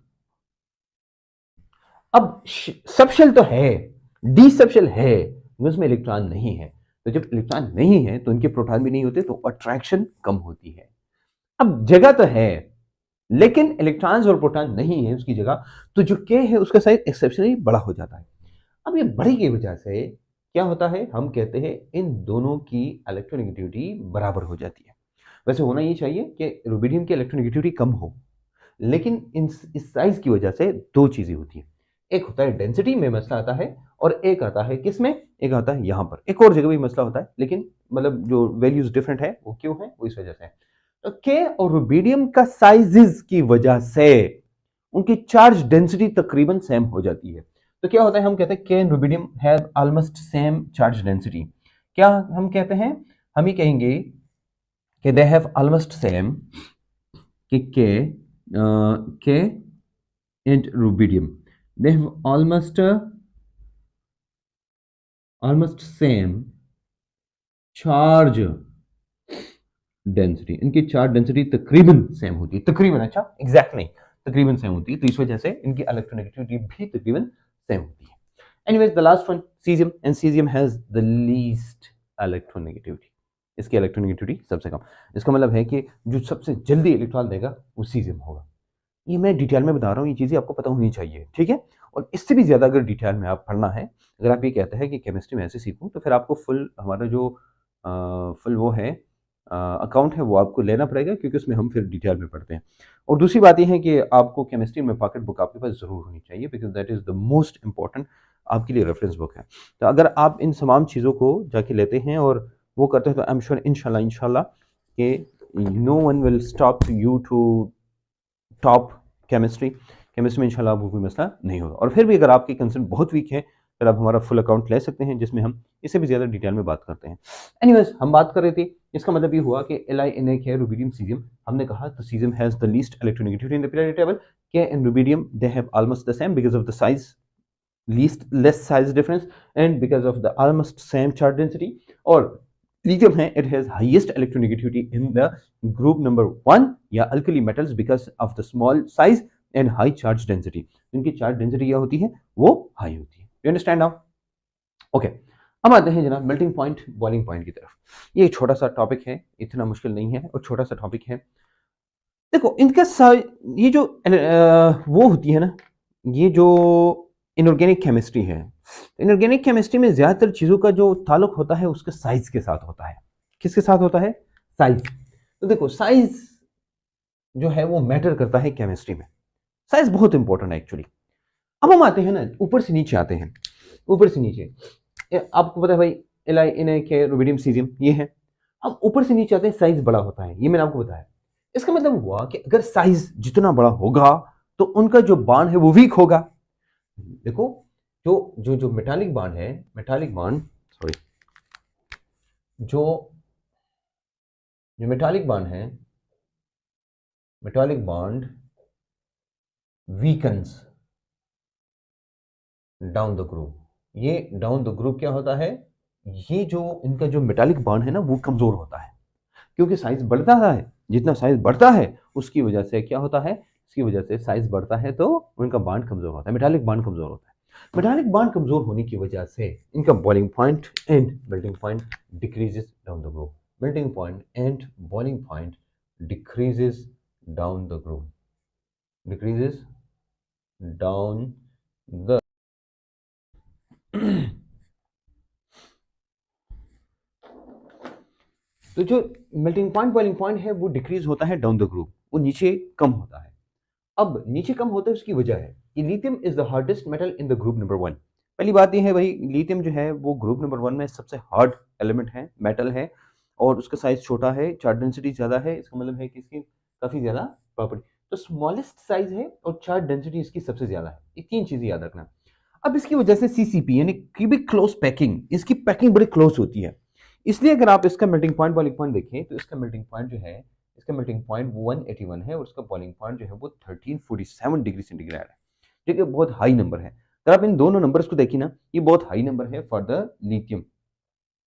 अब सबशेल तो है, डी सबशेल है, उसमें इलेक्ट्रॉन नहीं है। तो जब इलेक्ट्रॉन नहीं है तो उनके प्रोटॉन भी नहीं होते, तो अट्रैक्शन कम होती है। अब जगह तो है लेकिन इलेक्ट्रॉन्स और प्रोटॉन नहीं है उसकी जगह, तो जो के है उसका साइज एक्सेप्शनली बड़ा हो जाता है। अब ये बड़े की वजह से क्या होता है, हम कहते हैं इन दोनों की इलेक्ट्रोनेगेटिविटी बराबर हो जाती है। वैसे होना ये चाहिए कि रुबिडियम की इलेक्ट्रोनेगेटिविटी कम हो, लेकिन इस साइज की वजह से दो चीजें होती हैं। एक होता है डेंसिटी में मसला आता है, और एक आता है किसमें, एक आता है यहां पर, एक और जगह भी मसला होता है, लेकिन मतलब जो वैल्यूज डिफरेंट है वो क्यों है, वो इस वजह से है। तो के और रुबिडियम का साइजेस की वजह से उनकी चार्ज डेंसिटी तकरीबन सेम हो जाती है। तो क्या होता है, हम कहते हैं के and rubidium have almost same charge density. क्या हम कहते हैं, हम ये कहेंगे कि दे हैव ऑलमोस्ट सेम, कि के and rubidium, they have almost same charge density। इनकी चार्ज डेंसिटी तकरीबन सेम होती है, तकरीबन, अच्छा एग्जैक्ट नहीं, तकरीबन सेम होती है, तो इस वजह से इनकी इलेक्ट्रोनेगेटिविटी भी तकरीबन सेम होती है। Anyways the last one caesium, and caesium has the least electronegativity. इसकी इलेक्ट्रोनेगेटिविटी सबसे कम। इसका मतलब है कि जो सबसे जल्दी इलेक्ट्रॉन देगा वो सीजियम होगा। ये मैं डिटेल में बता रहा हूँ, ये चीज़ें आपको पता होनी चाहिए, ठीक है। और इससे भी ज़्यादा अगर डिटेल में आप पढ़ना है, अगर आप ये कहते हैं कि केमिस्ट्री में ऐसे सीखूं, तो फिर आपको फुल हमारा जो फुल वो है अकाउंट है वो आपको लेना पड़ेगा, क्योंकि उसमें हम फिर डिटेल में पढ़ते हैं। और दूसरी बात ये है कि आपको केमिस्ट्री में पॉकेट बुक आपके पास ज़रूर होनी चाहिए, because that is the most important आपके लिए रेफरेंस बुक है। तो अगर आप इन तमाम चीज़ों को जाके लेते हैं और वो करते हैं, तो आई एम श्योर इंशाल्लाह इंशाल्लाह कि no one will stop you to top chemistry. Chemistry में इंशाल्लाह आपको कोई मसला नहीं होगा। और फिर भी अगर आपकी कंसर्न बहुत वीक है, फिर आप हमारा फुल अकाउंट ले सकते हैं, जिसमें हम इससे भी ज़्यादा डिटेल में बात करते हैं। एनीवेज, हम बात कर रहे थे, इसका मतलब ये हुआ कि LiNA है रुबिडियम सीजियम। हमने कहा the caesium has the least electronegativity in the periodic table. K and rubidium they have almost the same because of the size, least less size difference, and because of the almost same charge density. और lithium है, it has highest electronegativity in the group number 1 या alkali metals because of the small size and high charge density. इनकी charge density क्या होती है, वो high होती है। You understand now? Okay. अब आते हैं जनाब मेल्टिंग पॉइंट बॉइलिंग पॉइंट की तरफ। ये एक छोटा सा टॉपिक है, इतना मुश्किल नहीं है और छोटा सा टॉपिक है। देखो इनका ये जो वो होती है ना, ये जो इनऑर्गेनिक केमिस्ट्री है, इनऑर्गेनिक केमिस्ट्री में ज्यादातर चीजों का जो ताल्लुक होता है उसके साइज के साथ होता है। किसके साथ होता है? साइज। तो देखो साइज जो है वो मैटर करता है केमिस्ट्री में, साइज बहुत इंपॉर्टेंट है एक्चुअली। अब हम आते हैं ना, ऊपर से नीचे आते हैं, ऊपर से नीचे। आपको पता है भाई LiNA रुबिडियम सीजियम ये है। अब ऊपर से नीचे आते हैं, साइज बड़ा होता है, ये मैंने आपको बताया। इसका मतलब हुआ कि अगर साइज जितना बड़ा होगा तो उनका जो बॉन्ड है वो वीक होगा। देखो जो जो जो मेटालिक बॉन्ड है, मेटालिक बॉन्ड, सॉरी, जो जो मेटालिक बॉन्ड है, metallic bond weakens down the group. ये डाउन द ग्रुप क्या होता है, ये जो इनका जो मेटालिक बॉन्ड है ना वो कमजोर होता है, क्योंकि साइज बढ़ता है। जितना साइज बढ़ता है उसकी वजह से क्या होता है, इसकी वजह से साइज बढ़ता है तो उनका बॉन्ड कमजोर होता है, मेटालिक बॉन्ड कमजोर होता है। मेटालिक बॉन्ड कमजोर होने की वजह से इनका boiling point and melting point decreases down the group. Melting point and boiling point decreases down the group, decreases down the तो जो मेल्टिंग पॉइंट बॉइलिंग पॉइंट है वो डिक्रीज होता है डाउन द ग्रुप, वो नीचे कम होता है। अब नीचे कम होता है उसकी वजह है कि lithium is the hardest metal in the group number 1। पहली बात ये है भाई, लिथियम जो है वो ग्रुप नंबर 1 में सबसे हार्ड एलिमेंट है, मेटल है, और उसका साइज छोटा है, चार्ज डेंसिटी ज्यादा है। इसका मतलब है कि इसकी काफी ज्यादा प्रॉपर्टी, तो स्मॉलेस्ट साइज है और चार्ज डेंसिटी इसकी सबसे ज्यादा है। ये तीन चीजें याद रखना। अब इसकी वजह से CCP यानी क्यूबिक क्लोज पैकिंग, इसकी पैकिंग बड़ी क्लोज होती है, इसलिए अगर आप इसका मेल्टिंग पॉइंट बॉइलिंग पॉइंट देखें तो इसका मेल्टिंग पॉइंट जो है, इसका मेल्टिंग पॉइंट 181 है और उसका बॉइलिंग पॉइंट जो है वो 1347 डिग्री सेंटीग्रेड है, जो कि बहुत हाई नंबर है। अगर आप इन दोनों नंबर्स को देखिए ना, ये बहुत हाई नंबर है फॉर द लिथियम।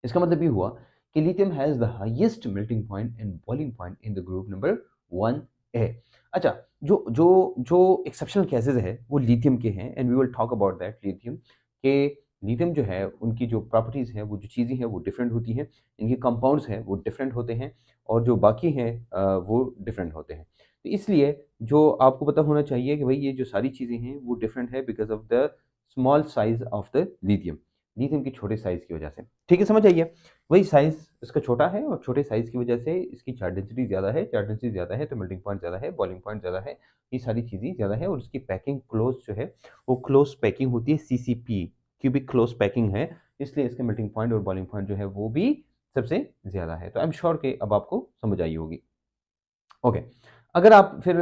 इसका मतलब ये हुआ कि lithium has the highest melting point and boiling point in the group number 1A। अच्छा, जो जो जो एक्सेप्शनल केसेस है वो लिथियम के हैं, and we will talk about that. Lithium के, लिथियम जो है उनकी जो प्रॉपर्टीज है, वो जो चीज़ें हैं वो डिफरेंट होती हैं, इनके कंपाउंड्स हैं वो डिफरेंट होते हैं, और जो बाकी हैं वो डिफरेंट होते हैं। तो इसलिए जो आपको पता होना चाहिए कि भाई ये जो सारी चीज़ें हैं वो डिफरेंट है because of the small size of the lithium, lithium की छोटे साइज की वजह से। ठीक है, समझ आइए, वही साइज इसका छोटा है और छोटे साइज की वजह से इसकी चार्ज डेंसिटी ज़्यादा है, चार्ज डेंसिटी ज़्यादा है तो मेल्टिंग पॉइंट ज़्यादा है, बॉइलिंग पॉइंट ज़्यादा है, ये सारी चीज़ें ज़्यादा है, और इसकी पैकिंग क्लोज जो है वो क्लोज पैकिंग होती है, CCP क्यूबिक क्लोज पैकिंग है, इसलिए इसके मेल्टिंग पॉइंट और बॉइलिंग पॉइंट जो है वो भी सबसे ज़्यादा है। तो आई एम श्योर कि अब आपको समझ आई होगी। ओके, अगर आप फिर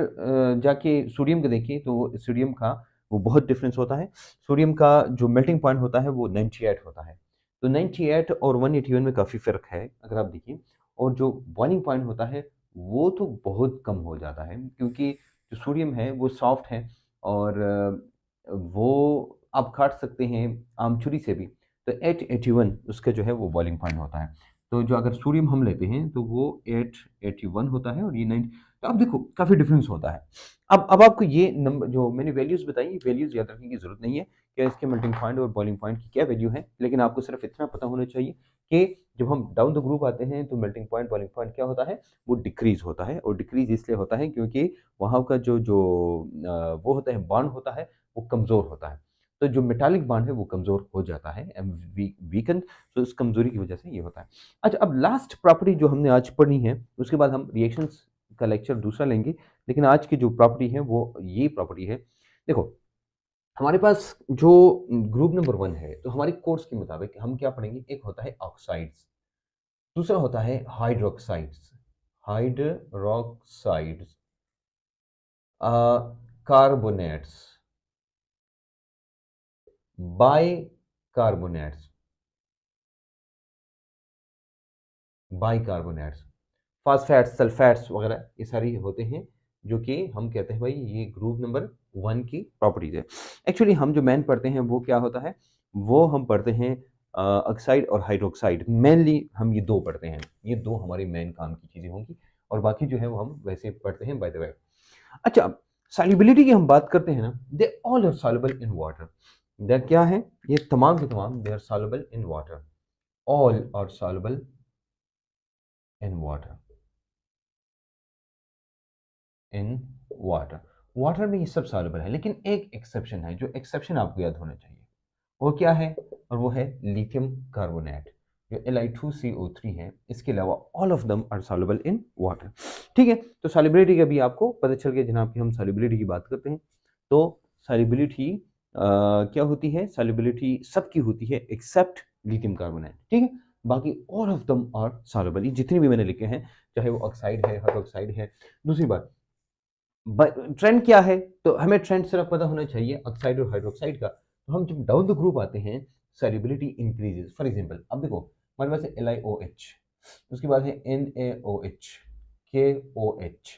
जाके सोडियम को देखिए तो सोडियम का वो बहुत डिफरेंस होता है। सोडियम का जो मेल्टिंग पॉइंट होता है वो 98 होता है, तो 98 और 181 में काफ़ी फ़र्क है अगर आप देखिए। और जो बॉइलिंग पॉइंट होता है वो तो बहुत कम हो जाता है, क्योंकि जो सोडियम है वो सॉफ्ट है, और वो आप काट सकते हैं आम छुरी से भी। तो 881 उसका जो है वो बॉइलिंग पॉइंट होता है। तो जो अगर सोडियम हम लेते हैं तो वो 881 होता है और ये 9। तो अब देखो काफ़ी डिफरेंस होता है। अब आपको ये नंबर जो मैंने वैल्यूज़ बताई, ये वैल्यूज़ याद रखने की ज़रूरत नहीं है कि इसके मेल्टिंग पॉइंट और बॉइलिंग पॉइंट की क्या वैल्यू है, लेकिन आपको सिर्फ इतना पता होना चाहिए कि जब हम डाउन द ग्रुप आते हैं तो मेल्टिंग पॉइंट बॉइलिंग पॉइंट क्या होता है, वो डिक्रीज होता है। और डिक्रीज इसलिए होता है क्योंकि वहाँ का जो जो वो होता है, बॉन्ड होता है वो कमज़ोर होता है। तो जो मेटालिक बॉन्ड है वो कमजोर हो जाता है, वीकन। तो इस कमजोरी की वजह से ये होता है। अच्छा, अब लास्ट प्रॉपर्टी जो हमने आज पढ़ी है, उसके बाद हम रिएक्शंस का लेक्चर दूसरा लेंगे, लेकिन आज की जो प्रॉपर्टी है वो ये प्रॉपर्टी है। देखो, हमारे पास जो ग्रुप नंबर 1 है, तो हमारे कोर्स के मुताबिक हम क्या पढ़ेंगे, एक होता है ऑक्साइड्स, दूसरा होता है hydroxides, hydroxides, carbonates, bicarbonates, bicarbonates, phosphates, sulphates वगैरह, ये सारी होते हैं जो कि हम कहते हैं भाई ये ग्रुप नंबर 1 की प्रॉपर्टीज है। एक्चुअली हम जो मेन पढ़ते हैं वो क्या होता है, वो हम पढ़ते हैं ऑक्साइड और हाइड्रोक्साइड। मेनली हम ये दो पढ़ते हैं, ये दो हमारी मेन काम की चीजें होंगी, और बाकी जो है वो हम वैसे पढ़ते हैं बाय द वे। अच्छा, अब सॉल्युबिलिटी की हम बात करते हैं ना, they all are soluble in water. They क्या है, ये तमाम के तमाम they are soluble in water, all are soluble in water, in water. Water में ये सब सॉल्युबल है, लेकिन एक एक्सेप्शन है, जो एक्सेप्शन आपको याद होना चाहिए, वो क्या है, और वो है लिथियम कार्बोनेट, जो Li2CO3 है। इसके अलावा all of them are soluble in water. ठीक है, तो सॉल्युबिलिटी का भी आपको पता चल गया जनाब कि हम सॉल्युबिलिटी की बात करते हैं, तो सॉल्युबिलिटी क्या होती है, सॉल्युबिलिटी सबकी होती है एक्सेप्ट लिथियम कार्बोनेट। ठीक है, बाकी all of them are soluble, जितने भी मैंने लिखे हैं, चाहे वो ऑक्साइड है, हाइड्रोक्साइड है। दूसरी बात, ट्रेंड क्या है, तो हमें ट्रेंड सिर्फ पता होना चाहिए ऑक्साइड और हाइड्रोक्साइड का। तो हम जब डाउन द ग्रुप आते हैं, सॉल्युबिलिटी इंक्रीजेस। फॉर एग्जांपल, अब देखो हमारे पास है LiOH, उसके बाद है NaOH, KOH,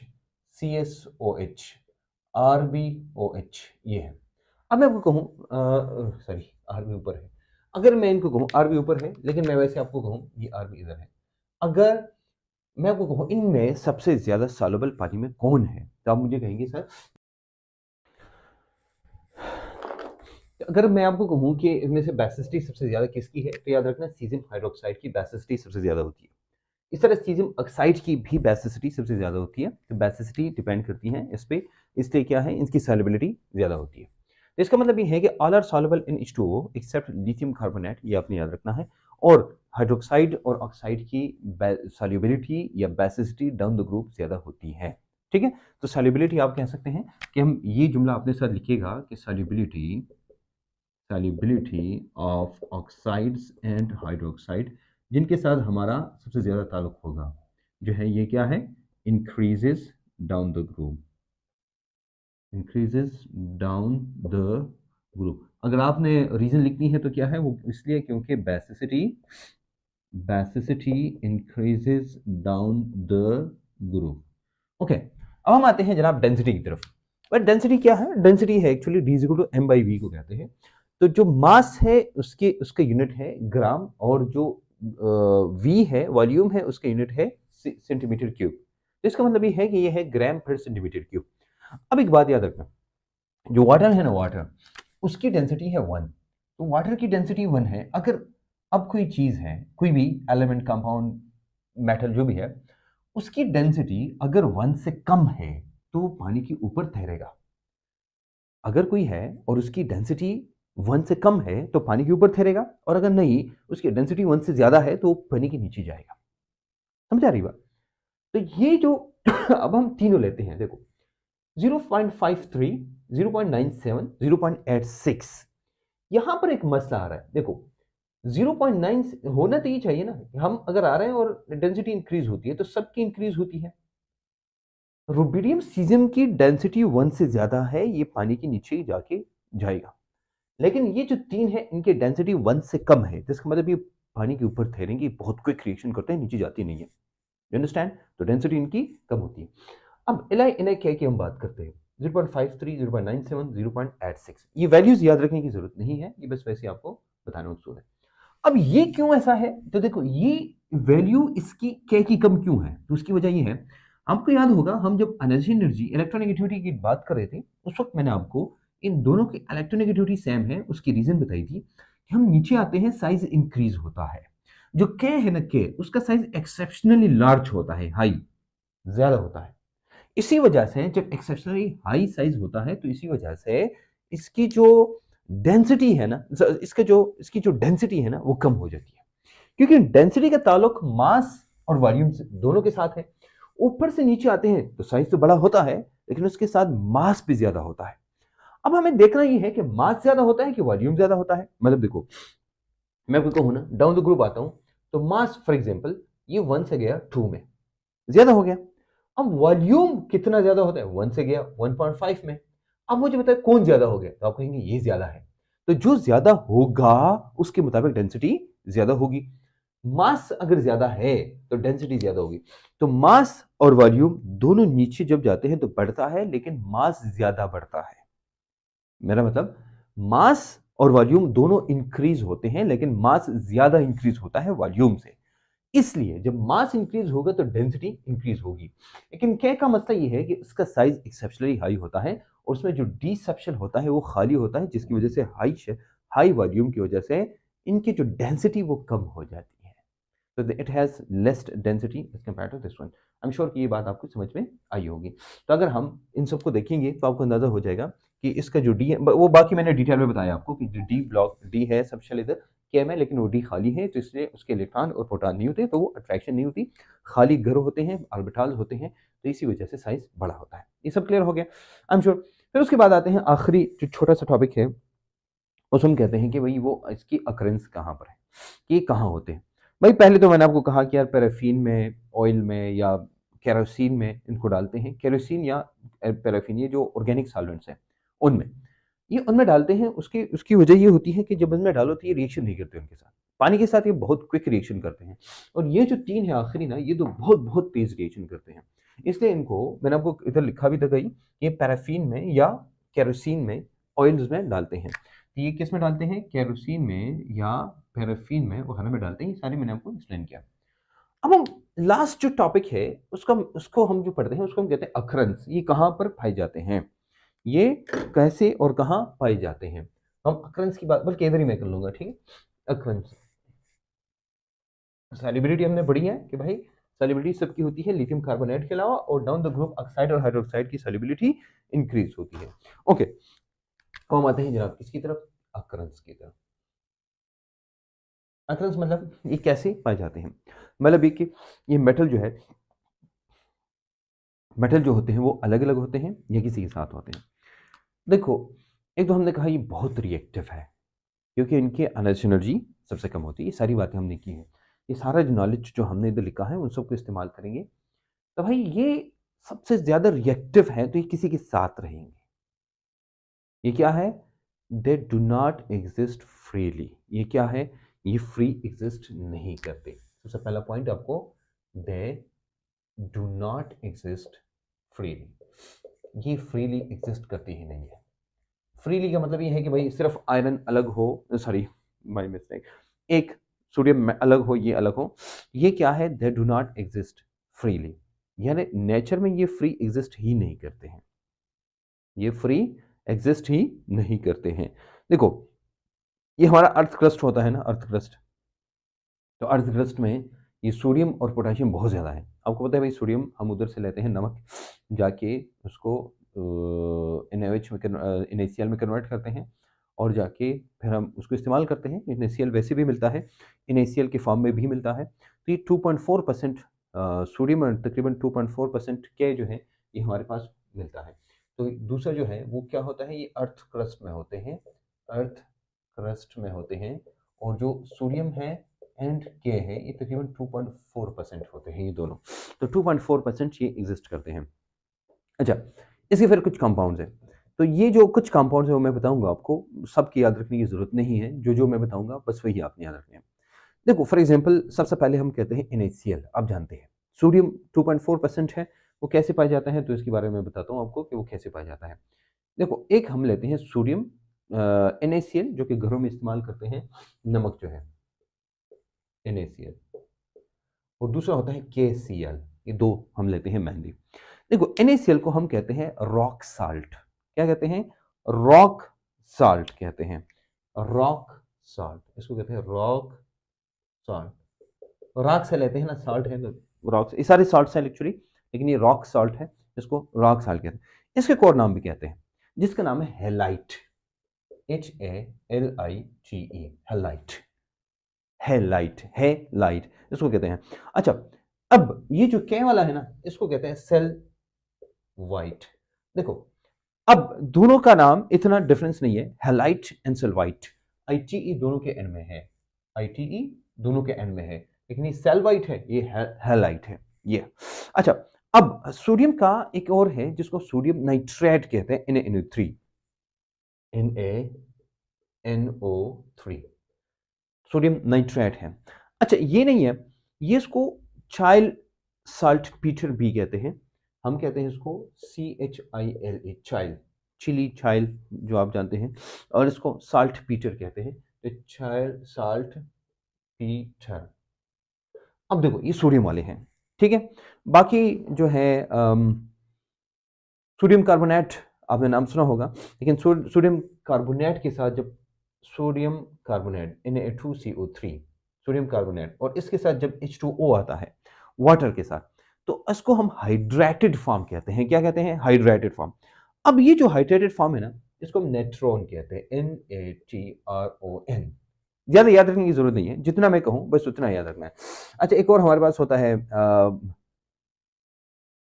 CSOH, RbOH, ये है। अब मैं आपको कहूँ, सॉरी RB ऊपर है, अगर मैं इनको कहूँ RB ऊपर है, लेकिन मैं वैसे आपको कहूँ ये RB इधर है, अगर मैं आपको कहूँ इनमें सबसे ज्यादा सॉल्युबल पानी में कौन है, तो आप मुझे कहेंगे सर, अगर मैं आपको कहूँ कि इनमें से बेसिसिटी सबसे ज्यादा किसकी है, तो याद रखना सीजियम हाइड्रोक्साइड की बेसिसिटी सबसे ज्यादा होती है। इस तरह सीजियम ऑक्साइड की भी बेसिसिटी सबसे ज्यादा होती है, तो बेसिसिटी डिपेंड करती है इस पे, इसलिए क्या है, इनकी सॉल्युबिलिटी ज्यादा होती है। तो इसका मतलब ये है कि all are soluble in H2O except lithium carbonate, ये आपने याद रखना है। और हाइड्रोक्साइड और ऑक्साइड की सॉल्युबिलिटी या बेसिसिटी डाउन द ग्रुप ज्यादा होती है। ठीक है, तो सॉल्युबिलिटी आप कह सकते हैं कि हम ये जुमला अपने साथ लिखिएगा कि solubility of oxides and hydroxide, जिनके साथ हमारा सबसे ज़्यादा ताल्लुक होगा, जो है ये क्या है, increases down the group, increases down the group। अगर आपने रीजन लिखनी है तो क्या है वो, इसलिए क्योंकि basicity increases down the group। Okay, अब हम आते हैं जनाब डेंसिटी की तरफ। बट डेंसिटी क्या है, डेंसिटी है एक्चुअली D=m/v को कहते हैं। तो जो मास है उसके उसका यूनिट है ग्राम, और जो v है, वॉल्यूम है, उसका यूनिट है सेंटीमीटर क्यूब। तो इसका मतलब ये है कि ये है ग्राम पर सेंटीमीटर क्यूब। अब एक बात याद रखना, जो वाटर है ना, वाटर उसकी डेंसिटी है 1। तो वाटर की डेंसिटी 1 है। अगर अब कोई चीज है, कोई भी एलिमेंट, कंपाउंड, मेटल, जो भी है, उसकी डेंसिटी अगर 1 से कम है तो वो पानी के ऊपर तैरेगा। अगर कोई है और उसकी डेंसिटी 1 से कम है तो पानी के ऊपर तैरेगा, और अगर नहीं, उसकी डेंसिटी 1 से ज्यादा है तो वो पानी के नीचे जाएगा। समझ आ रही बात? तो ये जो अब हम तीनों लेते हैं, देखो 0.53, 0.97, 0.86, यहां पर एक मसला आ रहा है। देखो 0.9 होना तो ये चाहिए ना, हम अगर आ रहे हैं और डेंसिटी इंक्रीज होती है तो सबकी इंक्रीज होती है। रुबिडियम सीजियम की डेंसिटी 1 से ज्यादा है, ये पानी के नीचे ही जाके जाएगा। लेकिन ये जो तीन है इनकी डेंसिटी 1 से कम है, जिसका मतलब ये पानी के ऊपर तैरेंगे, बहुत क्विक रिएक्शन करते हैं, नीचे जाती नहीं है। You understand? तो डेंसिटी इनकी कम होती है। अब LiNi की हम बात करते हैं, 0.53, 0.97, 0.86, ये वैल्यूज याद रखने की जरूरत नहीं है, ये बस वैसे आपको बताना उत्सुक है। अब ये क्यों ऐसा है, तो देखो ये वैल्यू इसकी K की कम क्यों है, तो उसकी वजह ये है, आपको याद होगा हम जब एनर्जी इलेक्ट्रोनेगेटिविटी की बात कर रहे थे, उस वक्त मैंने आपको इन दोनों की इलेक्ट्रोनेगेटिविटी सेम है उसकी रीजन बताई थी कि हम नीचे आते हैं साइज इंक्रीज होता है, जो K है ना, K उसका साइज एक्सेप्शनली लार्ज होता है, हाई, ज्यादा होता है। इसी वजह से जब एक्सेप्शनली हाई साइज होता है तो इसी वजह से इसकी जो डेंसिटी है ना, इसकी जो डेंसिटी है ना वो कम हो जाती है, क्योंकि डेंसिटी का ताल्लुक मास और वॉल्यूम से दोनों के साथ है। ऊपर से नीचे आते हैं तो साइज तो बड़ा होता है, लेकिन उसके साथ मास भी ज्यादा होता है। अब हमें देखना यह है कि मास ज्यादा होता है कि वॉल्यूम ज्यादा होता है। मतलब देखो, मैं आपको कहूं ना, डाउन द ग्रुप आता हूं तो मास फॉर एग्जांपल ये 1 से गया 2 में, ज्यादा हो गया। अब वॉल्यूम कितना ज्यादा होता है, 1 से गया 1.5 में। अब मुझे बताए कौन ज्यादा हो गया, तो आप कहेंगे ये ज्यादा है। तो जो ज्यादा होगा उसके मुताबिक डेंसिटी ज्यादा होगी। मास अगर ज्यादा है तो डेंसिटी ज्यादा होगी। तो मास और वॉल्यूम दोनों नीचे जब जाते हैं तो बढ़ता है, लेकिन मास ज्यादा बढ़ता है। मेरा मतलब मास और वॉल्यूम दोनों इंक्रीज होते हैं, लेकिन मास ज्यादा इंक्रीज होता है वॉल्यूम से। इसलिए जब मास इंक्रीज होगा तो डेंसिटी इंक्रीज होगी। लेकिन क्या का मसला ये है कि इसका साइज एक्सेप्शनली हाई होता है, और उसमें जो डी सेक्शन होता है वो खाली होता है, जिसकी वजह से हाई वॉल्यूम की वजह से इनकी जो डेंसिटी वो कम हो जाती है। तो it has less density as compare to this one. I am sure कि ये बात आपको समझ में आई होगी। तो अगर हम इन सबको देखेंगे तो आपको अंदाजा हो जाएगा कि इसका जो डी है वो बाकी मैंने डिटेल में बताया आपको कि जो डी ब्लॉक डी है सबसे इधर केम है, लेकिन वो डी खाली है, तो इसलिए उसके इलेक्ट्रॉन और प्रोटॉन नहीं होते, तो वो अट्रैक्शन नहीं होती, खाली घर होते हैं, ऑर्बिटल्स होते हैं, तो इसी वजह से साइज बड़ा होता है। ये सब क्लियर हो गया आई एम श्योर। फिर उसके बाद आते हैं आखिरी जो छोटा सा टॉपिक है, उसको हम कहते हैं कि भाई वो इसकी अकरेंस कहाँ पर है, कि कहाँ होते हैं। भाई पहले तो मैंने आपको कहा कि यार पैराफिन में, ऑयल में या केरोसिन में इनको डालते हैं। केरोसिन या पैराफिन ये जो ऑर्गेनिक सॉल्वेंट्स हैं उनमें, ये उनमें डालते हैं। उसकी उसकी वजह ये होती है कि जब उनमें डालो तो ये रिएक्शन नहीं करते उनके साथ, पानी के साथ ये बहुत क्विक रिएक्शन करते हैं। और ये जो तीन है आखिरी ना, ये तो बहुत बहुत तेज रिएक्शन करते हैं। इसलिए इनको मैंने आपको इधर लिखा भी था कहीं, ये पैराफिन में या केरोसिन में, ऑयल्स में डालते हैं। तो ये किस में डालते हैं, केरोसिन में या पैराफिन में वगैरह में डालते हैं। ये सारे मैंने आपको एक्सप्लेन किया। अब हम लास्ट जो टॉपिक है उसका उसको हम जो पढ़ते हैं उसको हम कहते हैं अखरंस। ये कहाँ पर पाए जाते हैं, ये कैसे और कहाँ पाए जाते हैं। हम अक्रंस की बात बल्कि इधर ही मैं कर लूंगा, ठीक है। अक्रंस सॉल्युबिलिटी हमने पढ़ी है कि भाई सॉल्युबिलिटी सबकी होती है लिथियम कार्बोनेट के अलावा, और डाउन द ग्रुप ऑक्साइड और हाइड्रोक्साइड की सॉल्युबिलिटी इंक्रीज होती है। ओके, तो हम आते हैं जनाब किसकी तरफ, अक्रंस की तरफ। अक्रंस मतलब ये कैसे पाए जाते हैं, मतलब ये मेटल जो है, मेटल जो होते हैं वो अलग अलग होते हैं या किसी के साथ होते हैं। देखो, एक तो हमने कहा ये बहुत रिएक्टिव है, क्योंकि इनके एनर्जी सबसे कम होती है। ये सारी बातें हमने की हैं, ये सारा जो नॉलेज जो हमने इधर लिखा है उन सबको इस्तेमाल करेंगे। तो भाई ये सबसे ज्यादा रिएक्टिव है, तो ये किसी के साथ रहेंगे। ये क्या है, they do not exist freely. ये क्या है, ये फ्री एग्जिस्ट नहीं करते। सबसे पहला पॉइंट आपको, they do not exist freely. ये फ्रीली एग्जिस्ट करती ही नहीं है। फ्रीली का मतलब ये है कि भाई सिर्फ आयरन अलग हो, सॉरी माय मिस्टेक, एक सोडियम अलग हो, ये अलग हो। ये क्या है, they do not exist freely, यानी नेचर में ये फ्री एग्जिस्ट ही नहीं करते हैं, ये फ्री एग्जिस्ट ही नहीं करते हैं। देखो, ये हमारा अर्थ क्रस्ट होता है ना, अर्थ क्रस्ट, तो अर्थ क्रस्ट में ये सोडियम और पोटेशियम बहुत ज़्यादा है। आपको पता है भाई, सोडियम हम उधर से लेते हैं नमक, जाके उसको NaOH में NaCl में कन्वर्ट करते हैं, और जाके फिर हम उसको इस्तेमाल करते हैं। NaCl वैसे भी मिलता है, NaCl के फॉर्म में भी मिलता है। तो ये 2.4% सोडियम और तकरीबन 2.4% के जो है ये हमारे पास मिलता है। तो दूसरा जो है वो क्या होता है, ये अर्थ क्रस्ट में होते हैं, अर्थ क्रस्ट में होते हैं। और जो सोडियम है एंड के है, ये तकरीबन 2.4% होते हैं ये दोनों। तो 2.4% ये एग्जिस्ट करते हैं। अच्छा, इसके फिर कुछ कंपाउंड्स हैं। तो ये जो कुछ कंपाउंड्स हैं वो मैं बताऊंगा आपको, सबकी याद रखने की जरूरत नहीं है, जो जो मैं बताऊंगा बस वही आपने याद रखने हैं। देखो फॉर एग्जांपल, सबसे पहले हम कहते हैं NaCl। आप जानते हैं सोडियम 2.4% है, वो कैसे पाया जाता है, तो इसके बारे में बताता हूँ आपको कि वो कैसे पाया जाता है। देखो, एक हम लेते हैं सोडियम NaCl, जो कि घरों में इस्तेमाल करते हैं, नमक जो है NaCl, और दूसरा होता है KCl। ये दो हम लेते हैं मेनली। देखो, NaCl को हम कहते हैं रॉक साल्ट। क्या कहते हैं, रॉक साल्ट कहते हैं, रॉक साल्ट, इसको कहते हैं रॉक साल्ट। रॉक से लेते हैं ना, साल्ट है तो रॉक, ये सारे साल्ट हैं एक्चुअली, लेकिन ये रॉक साल्ट है, इसको रॉक साल्ट कहते हैं। इसके एक और नाम भी कहते हैं, जिसका नाम है halide. HALIGE, highlight, highlight, highlight इसको कहते हैं। अच्छा, अब ये जो के वाला है ना, इसको कहते हैं सेल वाइट। देखो, अब दोनों का नाम इतना डिफरेंस नहीं है, halite and sylvite, ITE दोनों के एंड में है, ITE दोनों के एंड में है, लेकिन ये सेल वाइट है, ये हैलाइट है ये। अच्छा, अब सोडियम का एक और है जिसको सोडियम नाइट्रेट कहते हैं, NaNO3, NaNO3 सोडियम नाइट्रेट है। अच्छा, ये नहीं है, ये इसको चाइल्ड साल्ट पीटर भी कहते हैं, हम कहते हैं इसको CHILE, चाइल्ड, चिली चाइल्ड जो आप जानते हैं, और इसको साल्ट पीटर कहते हैं, तो चाइल्ड साल्ट पीटर। अब देखो ये सोडियम वाले हैं, ठीक है। बाकी जो है सोडियम कार्बोनेट आपने नाम सुना होगा, लेकिन सोडियम कार्बोनेट के साथ जब sodium carbonate Na2CO3 sodium carbonate, और इसके साथ जब H2O आता है वाटर के साथ, तो इसको हम हाइड्रेटेड फॉर्म कहते हैं। क्या कहते हैं? Hydrated form. अब ये जो हाइड्रेटेड फॉर्म है ना, इसको हम नेट्रॉन कहते हैं, NaTRON। ज्यादा याद रखने की जरूरत नहीं है, जितना मैं कहूं बस उतना याद रखना है। अच्छा, एक और हमारे पास होता है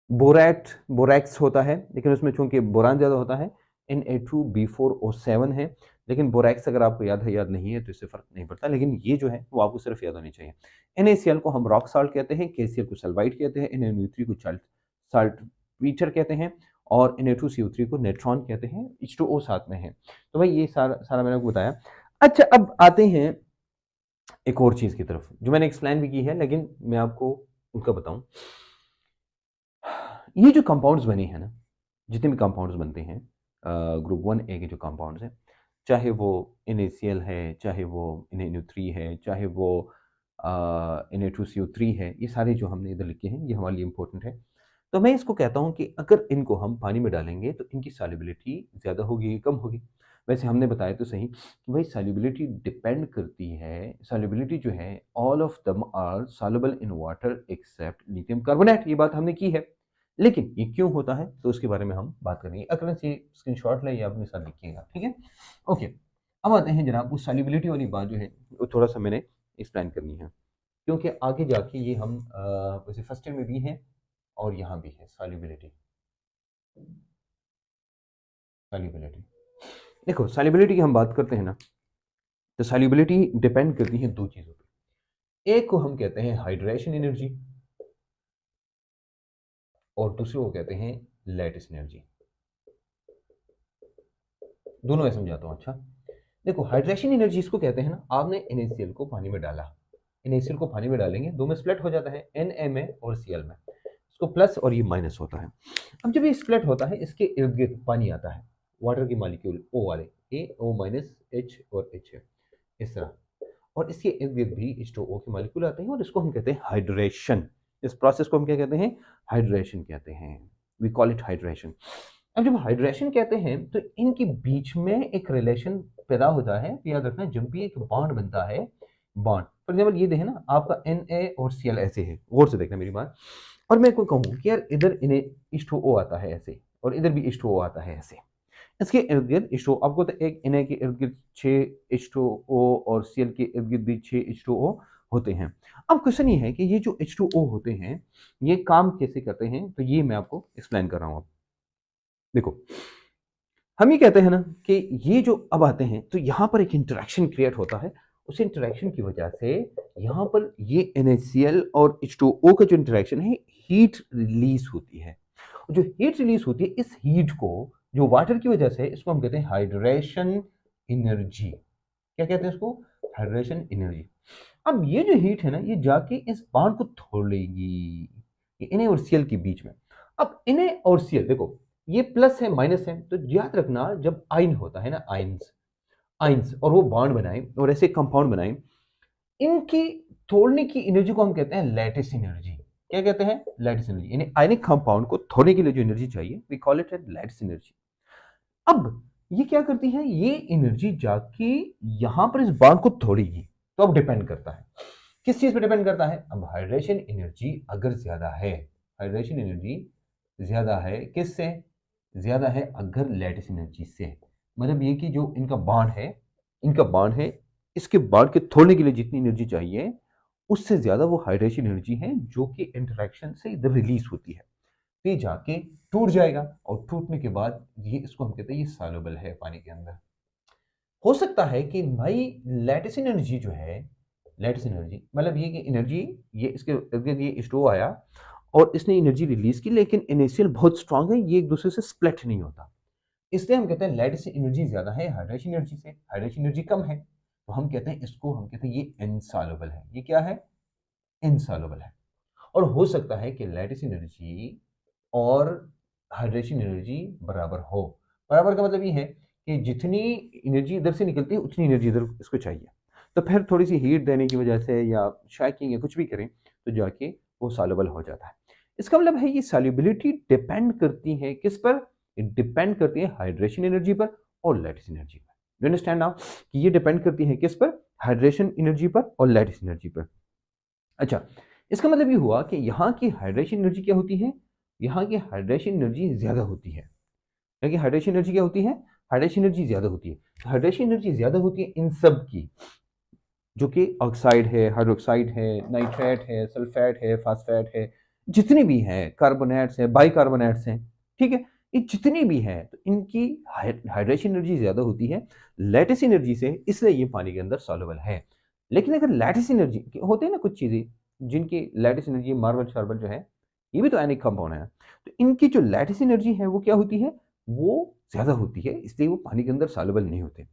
बोरैक्स होता है, लेकिन उसमें चूंकि बोरान ज्यादा होता है, Na2B4O7 है, लेकिन बोरैक्स अगर आपको याद है याद नहीं है तो इससे फर्क नहीं पड़ता, लेकिन ये जो है वो आपको सिर्फ याद होनी चाहिए। NaCl को हम रॉक साल्ट कहते हैं, KCl को सल्फाइड कहते हैं, NaNO3 को साल्ट पीटर कहते हैं, और Na2CO3 को नेट्रॉन कहते हैं, H2O साथ में है। तो भाई ये सारा मैंने आपको बताया। अच्छा, अब आते हैं एक और चीज की तरफ जो मैंने एक्सप्लेन भी की है, लेकिन मैं आपको उनका बताऊं। ये जो कंपाउंड्स बने हैं ना, जितने भी कंपाउंड्स बनते हैं ग्रुप 1A के जो कंपाउंड्स हैं, चाहे वो NaCl है, चाहे वो NaNO3 है, चाहे वो Na2CO3 है, ये सारे जो हमने इधर लिखे हैं ये हमारे लिए इंपॉर्टेंट है। तो मैं इसको कहता हूँ कि अगर इनको हम पानी में डालेंगे तो इनकी सॉल्युबिलिटी ज़्यादा होगी, कम होगी। वैसे हमने बताया तो सही कि भाई सॉल्युबिलिटी डिपेंड करती है, सॉल्युबिलिटी जो है all of them are soluble in water except lithium carbonate, ये बात हमने की है। लेकिन ये क्यों होता है तो उसके बारे में हम बात करेंगे। अकरंस ये स्क्रीनशॉट ले या अपने साथ लिखिएगा, ठीक है। ओके, अब आते हैं जनाब उस सॉल्युबिलिटी वाली बात जो है वो थोड़ा सा मैंने एक्सप्लेन करनी है, क्योंकि आगे जाके ये हम वैसे फर्स्ट ईयर में भी है और यहाँ भी है सॉल्युबिलिटी। सॉल्युबिलिटी देखो, सॉल्युबिलिटी की हम बात करते हैं ना, तो सॉल्युबिलिटी डिपेंड करती है दो चीज़ों पे। एक को हम कहते हैं हाइड्रेशन एनर्जी और दूसरे को कहते हैं लैटिस एनर्जी। दोनों मैं समझाता हूँ। अच्छा देखो, हाइड्रेशन एनर्जी इसको कहते हैं ना, आपने NaCl को पानी में डाला, NaCl को पानी में डालेंगे, दो में स्प्लिट हो जाता है, Na में और Cl में, इसको प्लस और ये माइनस होता है। अब जब ये स्प्लिट होता है, इसके इर्द गिर्द पानी आता है, वाटर के मॉलिक्यूल O वाले, O माइनस H और H है इस तरह, और इसके इर्द गिर्द भी H2O के मॉलिक्यूल आते हैं, और इसको हम कहते हैं हाइड्रेशन। इस प्रोसेस को हम क्या कहते हैं? हाइड्रेशन कहते हैं, वी कॉल इट हाइड्रेशन। अब जब हाइड्रेशन कहते हैं तो इनके बीच में एक रिलेशन पैदा होता है, याद रखना, जब भी एक बॉन्ड बनता है, बॉन्ड फॉर एग्जाम्पल ये देखें ना, आपका Na और Cl ऐसे है, गौर से देखना मेरी बात, और मैं कोई कहूँ कि यार इधर इन्हें H2O आता है ऐसे, और इधर भी H2O आता है ऐसे, इसके इर्द गिर्द H2O, आपको तो एक Na के इर्द गिर्द 6 H2O और Cl के इर्द गिर्द भी 6 H2O होते हैं। अब क्वेश्चन ये है कि ये जो H2O होते हैं ये काम कैसे करते हैं, तो ये मैं आपको एक्सप्लेन कर रहा हूँ। देखो, हम ये कहते हैं ना कि ये जो अब आते हैं तो यहाँ पर एक इंटरेक्शन क्रिएट होता है, उस इंटरेक्शन की वजह से यहाँ पर ये NaCl और H2O का जो इंटरेक्शन है, हीट रिलीज होती है। जो हीट रिलीज होती है, इस हीट को जो वाटर की वजह से, इसको हम कहते हैं हाइड्रेशन एनर्जी। क्या कहते हैं इसको? Hydration energy. अब ये जो हीट है ना, ये जाके इस बॉन्ड को तोड़ लेगी, Na और Cl के बीच में। अब Na और Cl देखो, ये प्लस है माइनस है, तो याद रखना जब आयन होता है ना, आयंस आयंस और वो बॉन्ड बनाए और ऐसे कंपाउंड बनाए, इनकी तोड़ने की एनर्जी को हम कहते हैं लैटिस एनर्जी। क्या कहते हैं? Lattice energy. यानी आयनिक कंपाउंड को तोड़ने के लिए जो एनर्जी चाहिए, we call it lattice energy. अब ये क्या करती है, ये एनर्जी जाके यहां पर इस बॉन्ड को तोड़ेगी। तो अब डिपेंड करता है किस चीज पे डिपेंड करता है? अब हाइड्रेशन एनर्जी अगर ज्यादा है, हाइड्रेशन एनर्जी ज्यादा है किससे? ज्यादा है अगर लैटिस एनर्जी से, मतलब ये कि जो इनका बांड है, इसके बांड के तोड़ने के लिए जितनी एनर्जी चाहिए, उससे ज़्यादा वो हाइड्रेशन एनर्जी है जो कि इंटरैक्शन से इधर रिलीज़ होती है। तो ये जाके टूट जाएगा और टूटने के बाद ये इसको हम कहते हैं ये सॉल्युबल है पानी के अंदर। हो सकता है कि भाई लैटिस एनर्जी जो है, लैटिस एनर्जी मतलब ये कि एनर्जी, ये इसके इर्द-गिर्द ये स्टोव आया और इसने एनर्जी रिलीज़ की, लेकिन इनिशियल बहुत स्ट्रॉन्ग है, ये एक-दूसरे से स्प्लिट नहीं होता। इसलिए हम कहते हैं लैटिस एनर्जी ज़्यादा है हाइड्रेशन एनर्जी से, हाइड्रेशन एनर्जी कम है। तो हम कहते हैं इसको, हम कहते हैं ये इनसॉल्युबल है। ये क्या है? इनसॉल्युबल है। और हो सकता है कि लैटिस एनर्जी और हाइड्रेशन एनर्जी बराबर हो। बराबर का मतलब ये है कि जितनी एनर्जी इधर से निकलती है उतनी एनर्जी इधर इसको चाहिए। तो फिर थोड़ी-सी हीट देने की वजह से या शैकिंग या कुछ भी करें तो जाके वो सॉल्युबल हो जाता है। इसका मतलब है ये सॉल्युबिलिटी डिपेंड करती है किस पर? इट डिपेंड करती है हाइड्रेशन एनर्जी पर और लैटिस एनर्जी पर। यू अंडरस्टैंड नाउ कि ये डिपेंड करती है किस पर? हाइड्रेशन एनर्जी पर और लैटिस एनर्जी पर। अच्छा, इसका मतलब ये हुआ कि यहाँ की हाइड्रेशन एनर्जी क्या होती है? यहाँ की हाइड्रेशन एनर्जी ज़्यादा होती है। यहाँ की हाइड्रेशन एनर्जी क्या होती है? हाइड्रेशन एनर्जी ज़्यादा होती है। हाइड्रेशन एनर्जी ज़्यादा होती है इन सब की, जो कि ऑक्साइड है, हाइड्रोक्साइड है, नाइट्रेट है, सल्फेट है, फास्फेट है, जितने भी हैं, कार्बोनेट्स हैं, बाइकार्बोनेट्स हैं, ठीक है? ये जितनी भी हैं, तो इनकी हाइड्रेशन एनर्जी ज़्यादा होती है लैटिस एनर्जी से, इसलिए ये पानी के अंदर सॉल्युबल है। लेकिन अगर लैटिस एनर्जी होते हैं ना कुछ चीज़ें, जिनकी लैटिस एनर्जी मार्बल-शार्बल जो है, ये भी तो आयनिक कंपाउंड है। तो इनकी जो लैटिस एनर्जी है, वो क्या होती है? वो ज़्यादा होती है, इसलिए वो पानी के अंदर सॉल्युबल नहीं होते।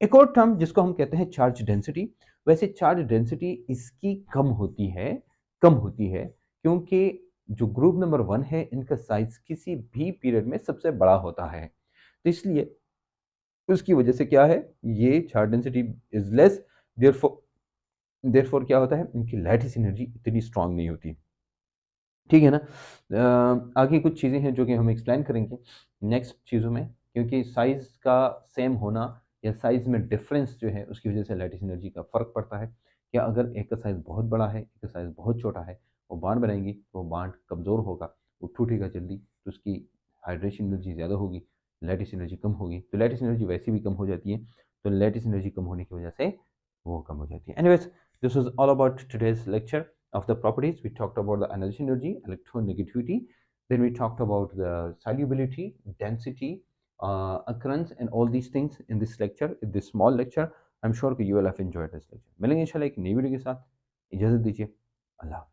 एक और टर्म जिसको हम कहते हैं चार्ज डेंसिटी, वैसे चार्ज डेंसिटी इसकी कम होती है क्योंकि जो ग्रुप नंबर 1 है इनका साइज किसी भी पीरियड में सबसे बड़ा होता है। तो इसलिए उसकी वजह से क्या है, ये charge density is less, therefore therefore क्या होता है, इनकी लैटिस एनर्जी इतनी स्ट्रॉन्ग नहीं होती। ठीक है ना? आगे कुछ चीज़ें हैं जो कि हम एक्सप्लेन करेंगे नेक्स्ट चीज़ों में, क्योंकि साइज़ का सेम होना या साइज़ में डिफरेंस जो है उसकी वजह से लैटिस एनर्जी का फ़र्क पड़ता है। क्या अगर एक का साइज़ बहुत बड़ा है, एक का साइज़ बहुत छोटा है, वो बॉन्ड बनाएँगी तो वो बॉन्ड कमज़ोर होगा, वो टूटेगा जल्दी, तो उसकी हाइड्रेशन एनर्जी ज़्यादा होगी, लैटिस एनर्जी कम होगी। तो लैटिस एनर्जी वैसे भी कम हो जाती है, तो लैटिस एनर्जी कम होने की वजह से वो कम हो जाती है। Anyways, this was all about today's lecture of the properties. We talked about the energy, electronegativity. Then we talked about the solubility, density, occurrence, and all these things in this lecture, in this small lecture. I'm sure you will have enjoyed this lecture. मिलेंगे इंशाल्लाह एक नई video के साथ। इजाज़त दीजिए। अल्लाह।